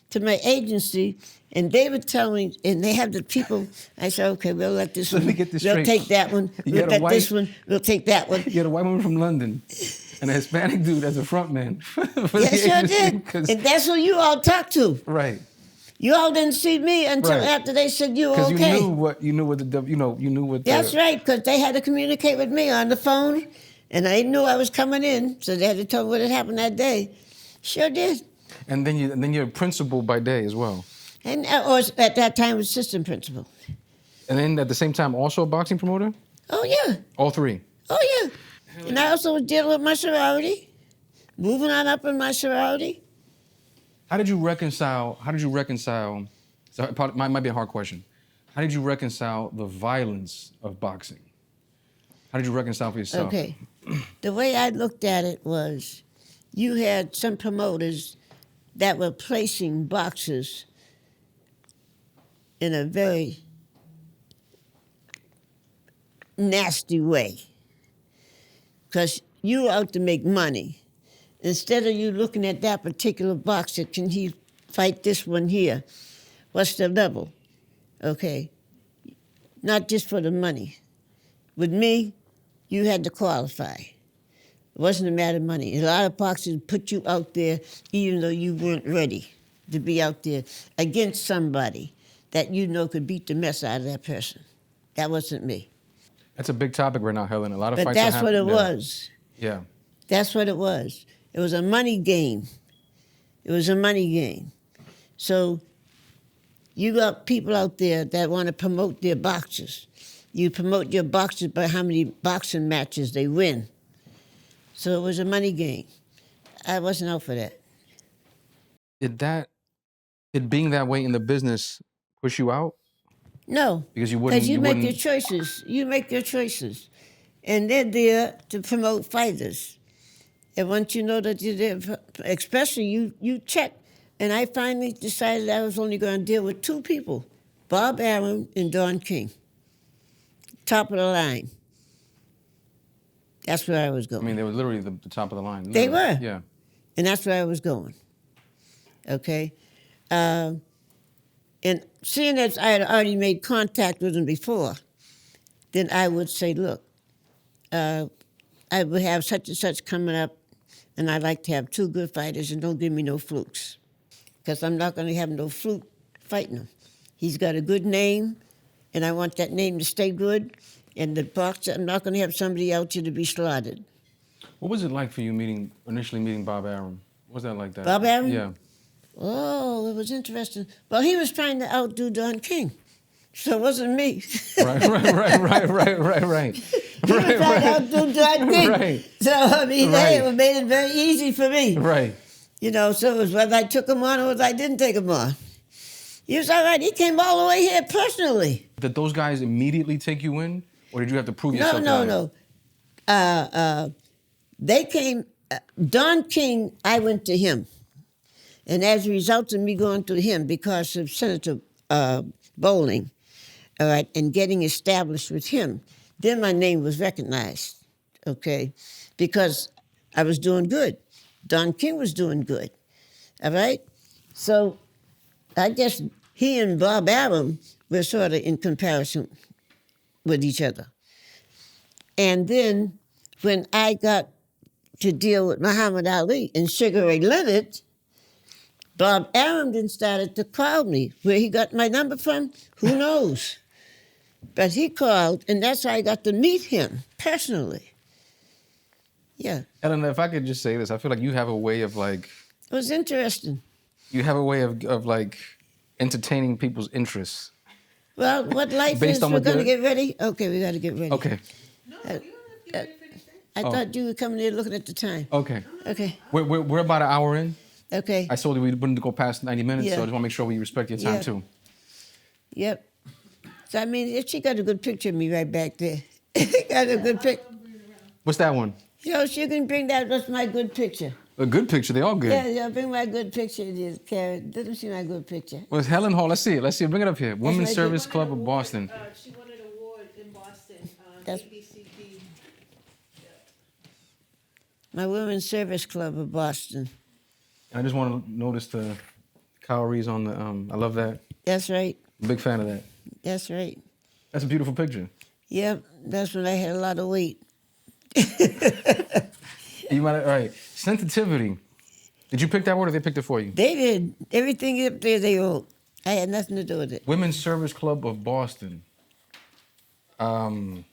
to my agency, and they would tell me, and they have the people, I said, okay, we'll let this Let one, me get this we'll straight. take that one, You we'll got a let this white- one, we'll take that one. You had a white woman from London and a Hispanic dude as a front man. For the Yes, sure agency, did. 'cause- And that's who you all talked to. right. You all didn't see me until Right. after they said you were Because okay. you knew what the That's right, because they had to communicate with me on the phone, and I knew I was coming in, so they had to tell me what had happened that day. Sure did. And then you're a principal by day as well. And or at that time, was assistant principal. And then at the same time, also a boxing promoter? Oh, yeah. All three. Oh, yeah. And I also was dealing with my sorority, moving on up in my sorority. How did you reconcile? So it might be a hard question. How did you reconcile the violence of boxing? How did you reconcile for yourself? Okay. The way I looked at it was you had some promoters that were placing boxers in a very nasty way. Because you were out to make money. Instead of you looking at that particular boxer, can he fight this one here? What's the level? Okay. Not just for the money. With me, you had to qualify. It wasn't a matter of money. A lot of boxers put you out there even though you weren't ready to be out there against somebody that you know could beat the mess out of that person. That wasn't me. That's a big topic right now, Helyn. A lot of But fights that's are what it happening. was. Yeah. That's what it was. It was a money game. It was a money game. So you got people out there that want to promote their boxers. You promote your boxers by how many boxing matches they win. So it was a money game. I wasn't out for that. Did being that way in the business push you out? No. Because you wouldn't. Because you make your choices. You make your choices. And they're there to promote fighters. And once you know that you're there, especially you check. And I finally decided I was only going to deal with two people, Bob Arum and Don King. Top of the line. That's where I was going. I mean, they were literally the top of the line. They Literally. were. Yeah. And that's where I was going. Okay? And seeing as I had already made contact with them before, then I would say, look, I would have such and such coming up, and I'd like to have two good fighters, and don't give me no flukes. Because I'm not going to have no fluke fighting him. He's got a good name, and I want that name to stay good. And the boxer, I'm not going to have somebody out here to be slaughtered. What was it like for you initially meeting Bob Arum? What was that like that? Bob Arum? Yeah. Oh, it was interesting. Well, he was trying to outdo Don King, so it wasn't me. Right. He was trying to outdo Don King. Right. So, I mean, Right. it made it very easy for me. Right. You know, so it was whether I took him on or whether I didn't take him on. He was all right. He came all the way here personally. Did those guys immediately take you in, or did you have to prove No, yourself? no. They came, Don King, I went to him. And as a result of me going to him because of Senator Bowling, all right, and getting established with him, then my name was recognized, okay, because I was doing good. Don King was doing good, all right? So I guess he and Bob Arum were sort of in comparison with each other. And then when I got to deal with Muhammad Ali and Sugar Ray Leonard, Bob Arum then started to call me. Where he got my number from, who knows? But he called, and that's how I got to meet him personally. Yeah, Helyn, if I could just say this, I feel like you have a way of like, it was interesting. you have a way of like entertaining people's interests. Well, what life Based is, on we're what going to they're- get ready? Okay, we got to get ready. Okay. No, you don't have to get ready for anything. I thought you were coming there looking at the time. Okay. Okay, We're about an hour in. okay, I told you we wouldn't go past 90 minutes, Yeah. so I just want to make sure we respect your time Yeah. too. yep. So, I mean, if she got a good picture of me right back there. Got a good pic. What's that one? You know, she can bring that. That's my good picture. A good picture. They all good. Yeah, bring my good picture. It is, Karen. Let them see my good picture. Well, it's Helyn Hall. Let's see it. Let's see it. Bring it up here. Women's right Service there. Club of Boston. She won an award in Boston on That's- ABCD. My Women's Service Club of Boston. I just want to notice the calories on the. I love that. That's right. I'm a big fan of that. That's right. That's a beautiful picture. Yep, that's when I had a lot of weight. You might. All right. Sensitivity. Did you pick that word, or they picked it for you? They did. Everything up there they wrote. I had nothing to do with it. Women's Service Club of Boston. The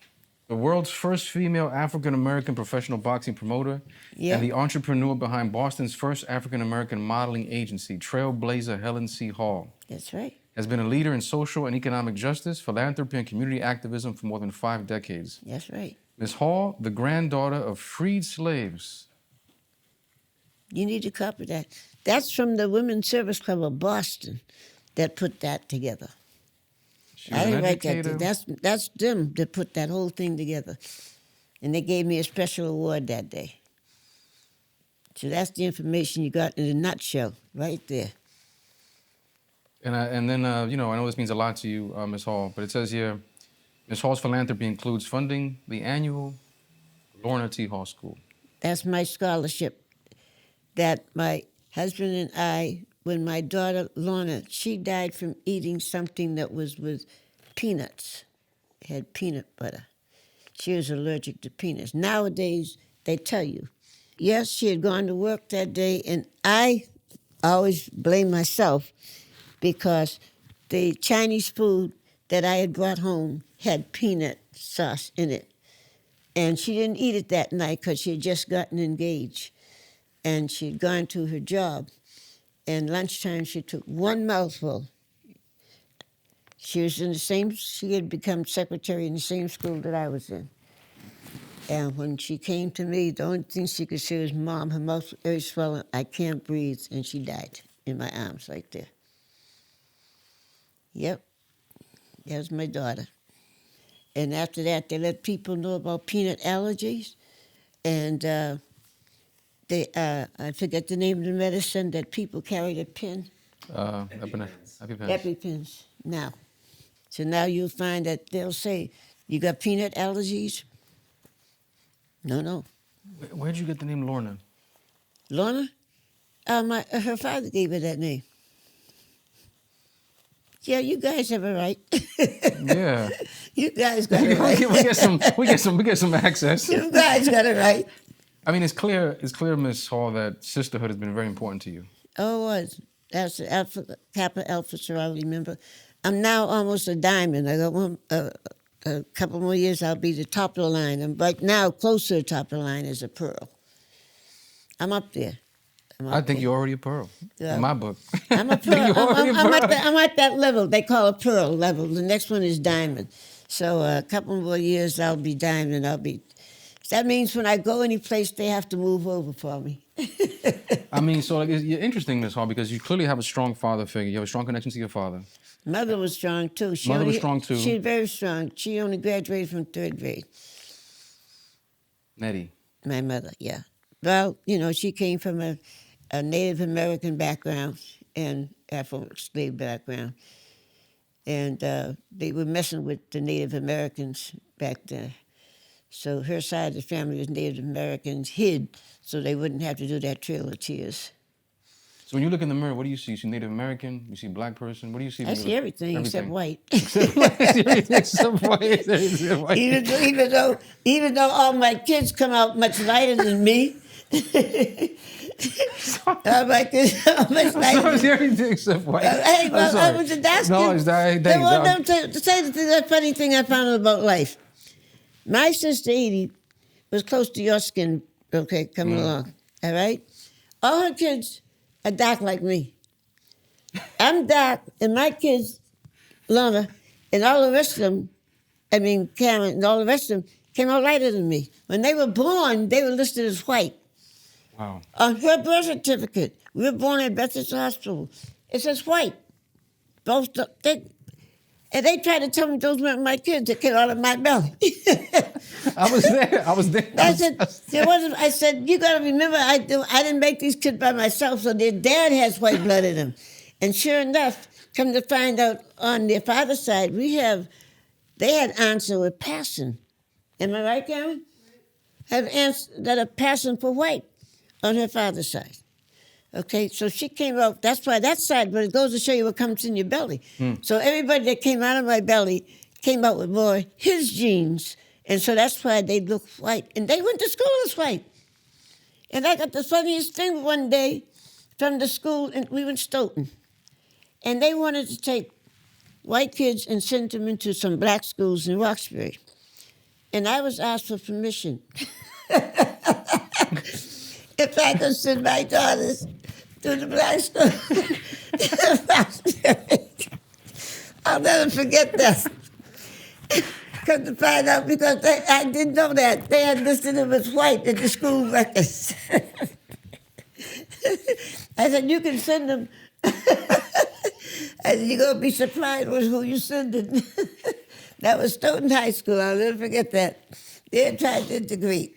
world's first female African-American professional boxing promoter Yeah. and the entrepreneur behind Boston's first African-American modeling agency, trailblazer Helyn C. Hall, That's right. has been a leader in social and economic justice, philanthropy, and community activism for more than 5 decades. That's right. Ms. Hall, the granddaughter of freed slaves. You need to copy that. That's from the Women's Service Club of Boston that put that together. She was I an didn't write that. educator. That's them that put that whole thing together. And they gave me a special award that day. So that's the information you got in a nutshell, right there. And then, I know this means a lot to you, Ms. Hall, but it says here, Ms. Hall's philanthropy includes funding the annual Lorna T. Hall School. That's my scholarship that my husband and I, when my daughter Lorna, she died from eating something that was with peanuts, had peanut butter. She was allergic to peanuts. Nowadays, they tell you. Yes, she had gone to work that day, and I always blame myself because the Chinese food that I had brought home had peanut sauce in it. And she didn't eat it that night because she had just gotten engaged. And she'd gone to her job. And lunchtime, she took one mouthful. She was in the same, she had become secretary in the same school that I was in. And when she came to me, the only thing she could say was, "Mom, her mouth was very swollen. I can't breathe." And she died in my arms right there. Yep, that was my daughter. And after that, they let people know about peanut allergies. And I forget the name of the medicine that people carried a pin. EpiPens. EpiPens now. So now you'll find that they'll say, "You got peanut allergies?" No. Where'd you get the name Lorna? Lorna? Her father gave her that name. Yeah, you guys have it right. Yeah. You guys got it right. we get some access. You guys got it right. I mean, it's clear, Ms. Hall, that sisterhood has been very important to you. Oh, it was. That's the Alpha Kappa Alpha Sorority member. I'm now almost a diamond. I got a couple more years, I'll be the top of the line. I'm right now close to the top of the line as a pearl. I'm up there. I think you're already a pearl Yeah. in my book. I'm a pearl. I'm at that level. They call it pearl level. The next one is diamond. So a couple more years, I'll be diamond. That means when I go any place, they have to move over for me. I mean, so you're interesting, Ms. Hall, because you clearly have a strong father figure. You have a strong connection to your father. Mother was strong too. Mother was strong too. She was very strong. She only graduated from 3rd grade. Nettie. My mother, yeah. Well, she came from a Native American background and Afro-slave background. And they were messing with the Native Americans back then. So her side of the family was Native Americans hid so they wouldn't have to do that Trail of Tears. So when you look in the mirror, what do you see? You see Native American? You see black person? What do you see? I see everything except white. Except white. Even though all my kids come out much lighter than me. All my kids are much lighter. So it's everything except white. Hey, well, I was just asking. No, it's that. They want them to say the funny thing I found out about life. My sister Edie was close to your skin, okay, coming along, all right? All her kids are dark like me. I'm dark, and my kids, Lorna, and all the rest of them, Cameron, and all the rest of them, came out lighter than me. When they were born, they were listed as white. Wow. On her birth certificate, we were born at Bethesda Hospital. It says white. And they tried to tell me those weren't my kids that came out of my belly. I was there. I was there. I said, there wasn't. I said, you got to remember, I didn't make these kids by myself, so their dad has white blood in them. And sure enough, come to find out, on their father's side, they had aunts that were passing. Am I right, Karen? Have aunts that are passing for white on her father's side. Okay, so she came out, that's why that side, but it goes to show you what comes in your belly. So everybody that came out of my belly came out with more his genes, and so that's why they look white. And they went to school as white. And I got the funniest thing one day from the school, and we were in Stoughton, and they wanted to take white kids and send them into some black schools in Roxbury. And I was asked for permission. If I could send my daughters to the black school. I'll never forget that. Come to find out, because I didn't know that. They had listed them as white in the school records. I said, you can send them. I said, you're going to be surprised with who you send it. That was Stoughton High School. I'll never forget that. They're trying to integrate.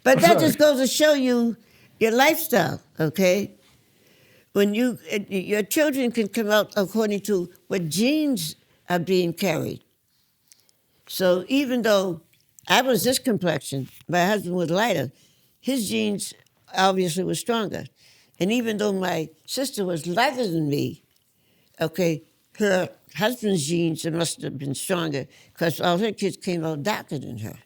But that just goes to show you your lifestyle, okay? When your children can come out according to what genes are being carried. So even though I was this complexion, my husband was lighter, his genes obviously were stronger. And even though my sister was lighter than me, okay, her husband's genes must have been stronger because all her kids came out darker than her.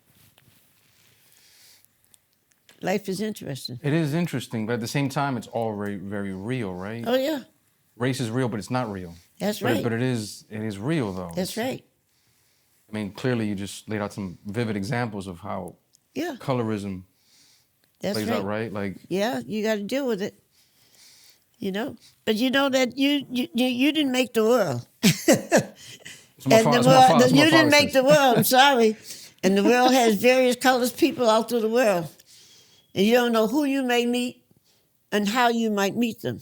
Life is interesting. It is interesting, but at the same time, it's all very, very real, right? Oh, yeah. Race is real, but it's not real. That's right. But it is real, though. That's right. I mean, clearly, you just laid out some vivid examples of how Yeah. colorism That's plays right. out, right? Like, yeah, you got to deal with it. You know, but you know that you didn't make the world. it's my And fault, the it's my fault, world, it's my you didn't fault, make sis. the world. I'm sorry. And the world has various colors people all through the world, and you don't know who you may meet and how you might meet them.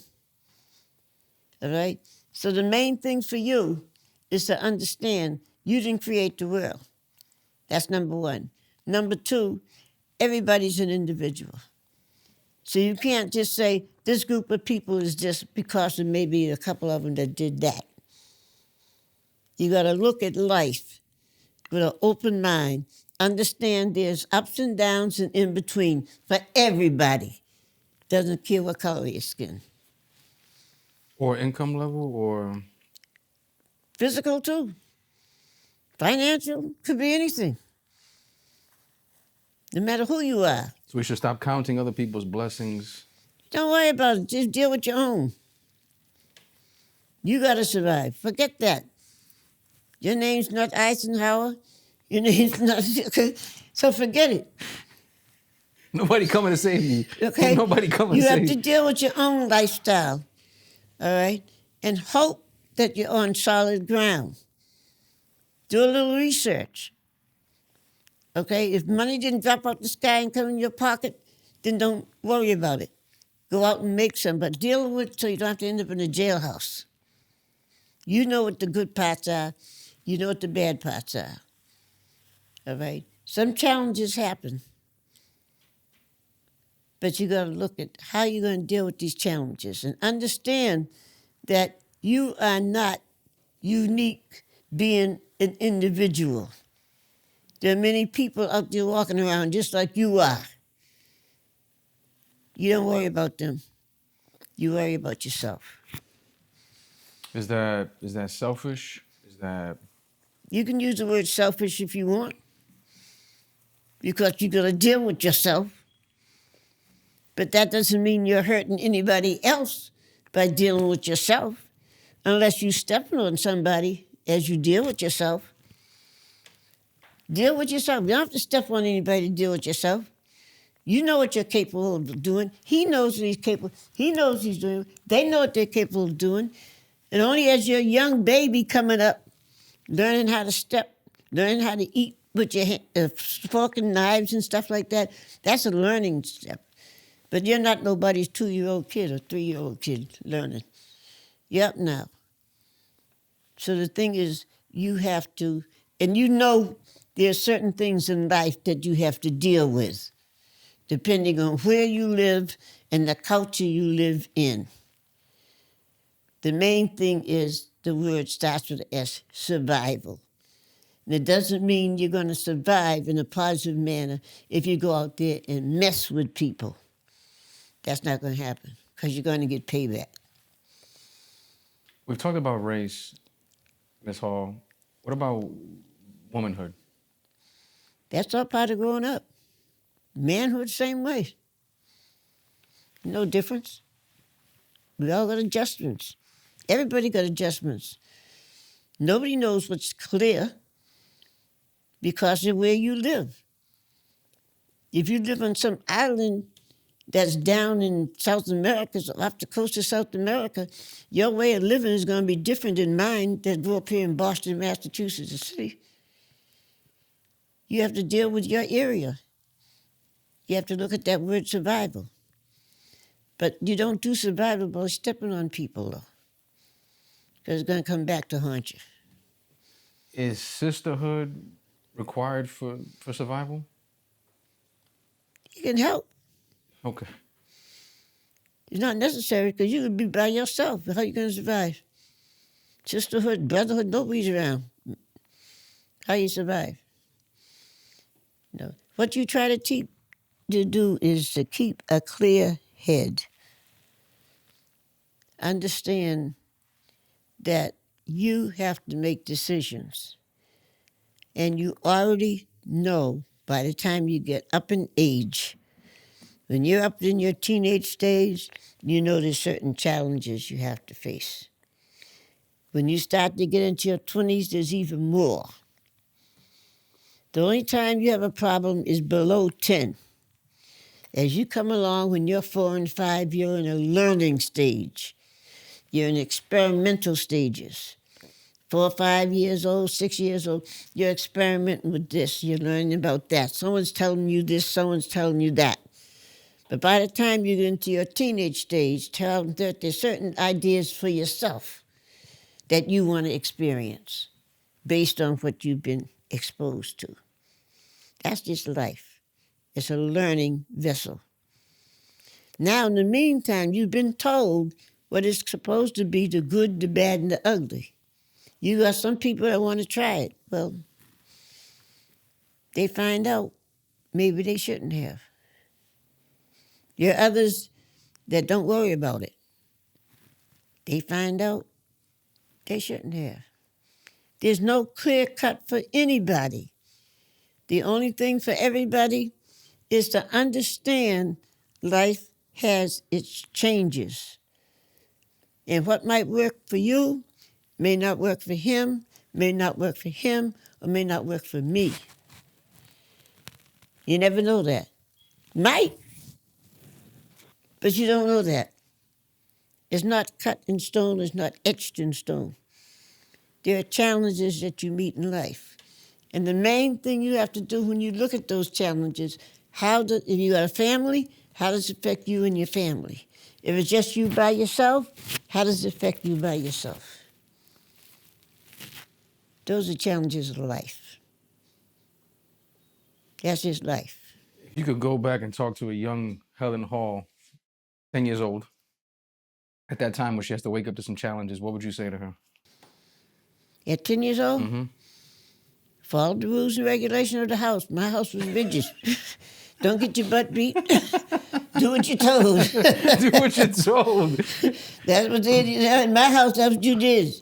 All right. So the main thing for you is to understand you didn't create the world. That's number one. Number two, everybody's an individual. So you can't just say this group of people is just because of maybe a couple of them that did that. You got to look at life with an open mind. Understand there's ups and downs and in between for everybody. Doesn't care what color your skin. Or income level, or Physical too. Financial, could be anything. No matter who you are. so we should stop counting other people's blessings. Don't worry about it. Just deal with your own. You got to survive. Forget that. Your name's not Eisenhower. Your name's not... Okay? So forget it. Nobody coming to save you. Okay? Nobody coming You to have save to you. deal with your own lifestyle. All right? And hope that you're on solid ground. Do a little research. Okay? If money didn't drop out the sky and come in your pocket, then don't worry about it. Go out and make some, but deal with it so you don't have to end up in a jailhouse. You know what the good parts are. You know what the bad parts are. All right? Some challenges happen. But you got to look at how you're going to deal with these challenges and understand that you are not unique being an individual. There are many people out there walking around just like you are. You don't worry about them. You worry about yourself. Is that selfish? Is that You can use the word selfish if you want, because you got to deal with yourself. But that doesn't mean you're hurting anybody else by dealing with yourself, unless you're stepping on somebody as you deal with yourself. Deal with yourself. You don't have to step on anybody to deal with yourself. You know what you're capable of doing. He knows what he's capable. He knows what he's doing. They know what they're capable of doing. And only as you're a young baby coming up, learning how to step, learning how to eat with your fork and knives and stuff like that, that's a learning step. But you're not nobody's 2-year-old kid or 3-year-old kid learning. You're up now. So the thing is, you have to And you know there are certain things in life that you have to deal with, depending on where you live and the culture you live in. The main thing is the word starts with S, survival. And it doesn't mean you're going to survive in a positive manner if you go out there and mess with people. That's not going to happen because you're going to get payback. We've talked about race, Ms. Hall. What about womanhood? That's all part of growing up. Manhood, same way. No difference. We all got adjustments. Everybody got adjustments. Nobody knows what's clear because of where you live. If you live on some island that's down in South America, so off the coast of South America, your way of living is going to be different than mine that grew up here in Boston, Massachusetts, a city. You have to deal with your area. You have to look at that word survival. But you don't do survival by stepping on people, though, because it's going to come back to haunt you. Is sisterhood required for survival? You can help. Okay. It's not necessary because you could be by yourself. How are you going to survive? Sisterhood, brotherhood, nobody's around. How you survive? No. What you try to do is to keep a clear head. Understand that you have to make decisions. And you already know by the time you get up in age, when you're up in your teenage stage, you know there's certain challenges you have to face. When you start to get into your 20s, there's even more. The only time you have a problem is below 10. As you come along, when you're 4 and 5, you're in a learning stage. You're in experimental stages. 4 or 5 years old, 6 years old, you're experimenting with this, you're learning about that. Someone's telling you this, someone's telling you that. But by the time you get into your teenage stage, tell them that there's certain ideas for yourself that you want to experience based on what you've been exposed to. That's just life. It's a learning vessel. Now, in the meantime, you've been told what is supposed to be the good, the bad, and the ugly. You got some people that want to try it. Well, they find out maybe they shouldn't have. There are others that don't worry about it. They find out they shouldn't have. There's no clear cut for anybody. The only thing for everybody is to understand life has its changes. And what might work for you may not work for him, may not work for him, or may not work for me. You never know that. Might, but you don't know that. It's not cut in stone, it's not etched in stone. There are challenges that you meet in life. And the main thing you have to do when you look at those challenges, if you got a family, how does it affect you and your family? If it's just you by yourself, how does it affect you by yourself? Those are challenges of life. That's just life. If you could go back and talk to a young Helyn Hall, 10 years old, at that time when she has to wake up to some challenges, what would you say to her? At 10 years old, Mm-hmm. follow the rules and regulations of the house. My house was rigid. Don't get your butt beat. Do what you're told. Do what you're told. That's what they did. In my house, that's what you did.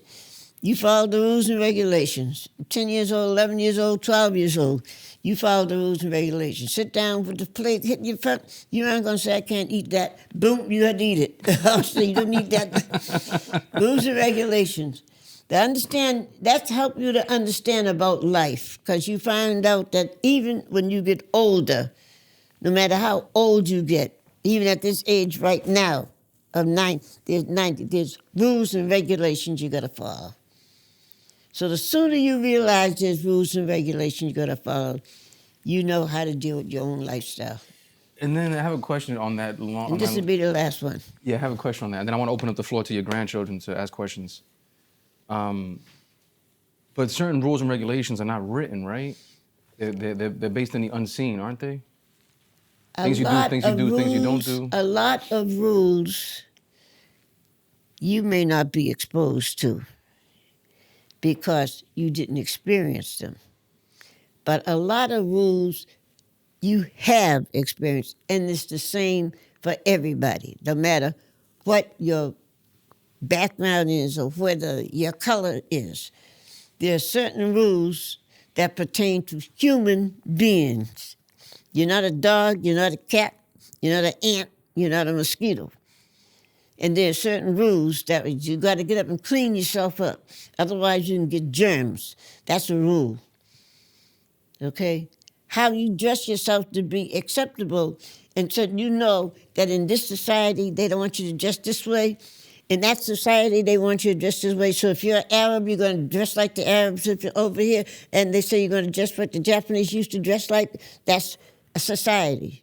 You followed the rules and regulations. 10 years old, 11 years old, 12 years old. You follow the rules and regulations. Sit down with the plate, hit your front. You aren't going to say, I can't eat that. Boom, you have to eat it. So you don't eat that. Rules and regulations. That's help you to understand about life, because you find out that even when you get older, no matter how old you get, even at this age right now of 90, there's rules and regulations you got to follow. So the sooner you realize there's rules and regulations you got to follow, you know how to deal with your own lifestyle. And then I have a question on that. And this will be the last one. Yeah, I have a question on that. And then I want to open up the floor to your grandchildren to ask questions. But But certain rules and regulations are not written, right? They're based in the unseen, aren't they? Things you do, things you do, things you don't do. A lot of rules you may not be exposed to because you didn't experience them. But a lot of rules you have experienced, and it's the same for everybody, no matter what your background is or whether your color is. There are certain rules that pertain to human beings. You're not a dog, you're not a cat, you're not an ant, you're not a mosquito. And there are certain rules that you got to get up and clean yourself up. Otherwise, you can get germs. That's a rule. Okay? How you dress yourself to be acceptable. And so you know that in this society, they don't want you to dress this way. In that society, they want you to dress this way. So if you're Arab, you're going to dress like the Arabs. If you're over here, and they say you're going to dress like the Japanese used to dress like, that's a society.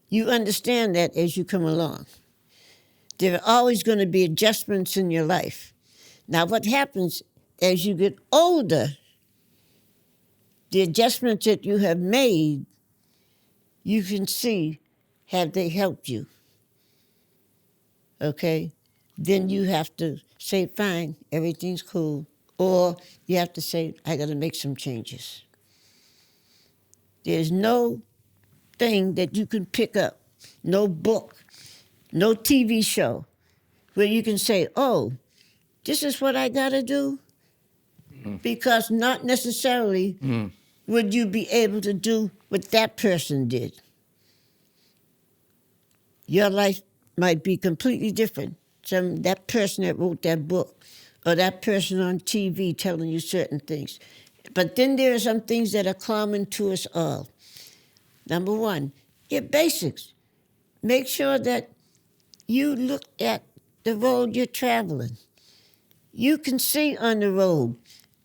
You understand that as you come along. There are always going to be adjustments in your life. Now, what happens as you get older, the adjustments that you have made, you can see, have they helped you? Okay? Then you have to say, fine, everything's cool. Or you have to say, I got to make some changes. There's no thing that you can pick up, no book, no TV show, where you can say, oh, this is what I got to do? Because not necessarily would you be able to do what that person did. Your life might be completely different. That person that wrote that book, or that person on TV telling you certain things. But then there are some things that are common to us all. Number one, your basics. Make sure that you look at the road you're traveling. You can see on the road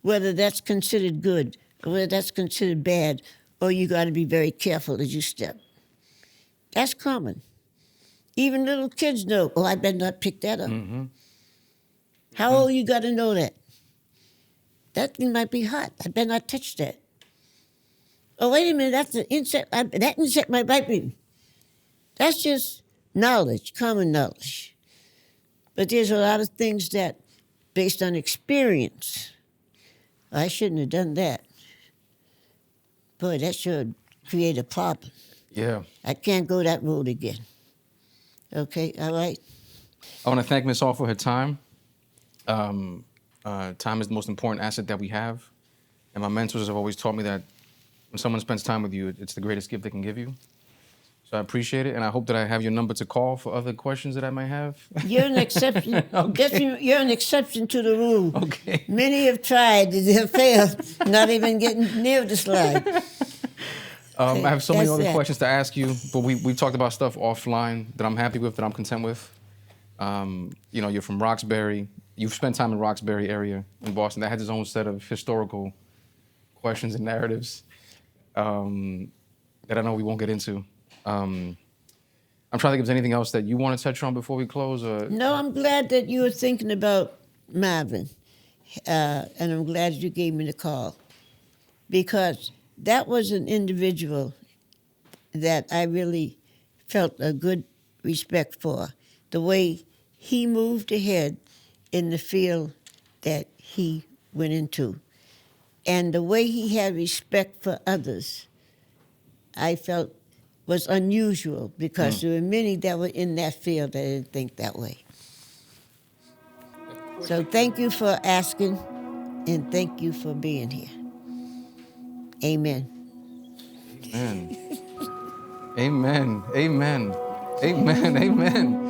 whether that's considered good or whether that's considered bad, or you got to be very careful as you step. That's common. Even little kids know, oh, I better not pick that up. How old you got to know that? That thing might be hot. I better not touch that. Oh, wait a minute, that's an insect. That insect might bite me. That's just knowledge, common knowledge. But there's a lot of things that, based on experience, I shouldn't have done that. Boy, that should create a problem. Yeah. I can't go that road again. Okay, all right? I want to thank Ms. Hall for her time. Time is the most important asset that we have. And my mentors have always taught me that when someone spends time with you, it's the greatest gift they can give you. So I appreciate it, and I hope that I have your number to call for other questions that I might have. You're an exception. Okay. You're an exception to the rule. Okay. Many have tried, they have failed, not even getting near the slide. I have so many That's other it. questions to ask you, but we talked about stuff offline that I'm happy with, that I'm content with. You know, you're from Roxbury. You've spent time in Roxbury area in Boston. That has its own set of historical questions and narratives that I know we won't get into. I'm trying to think if there's anything else that you want to touch on before we close. Or... No, I'm glad that you were thinking about Marvin, and I'm glad you gave me the call, because that was an individual that I really felt a good respect for, the way he moved ahead in the field that he went into. And the way he had respect for others, I felt was unusual, because there were many that were in that field that didn't think that way. So thank you for asking, and thank you for being here. Amen. Amen. Amen. Amen. Amen. Amen.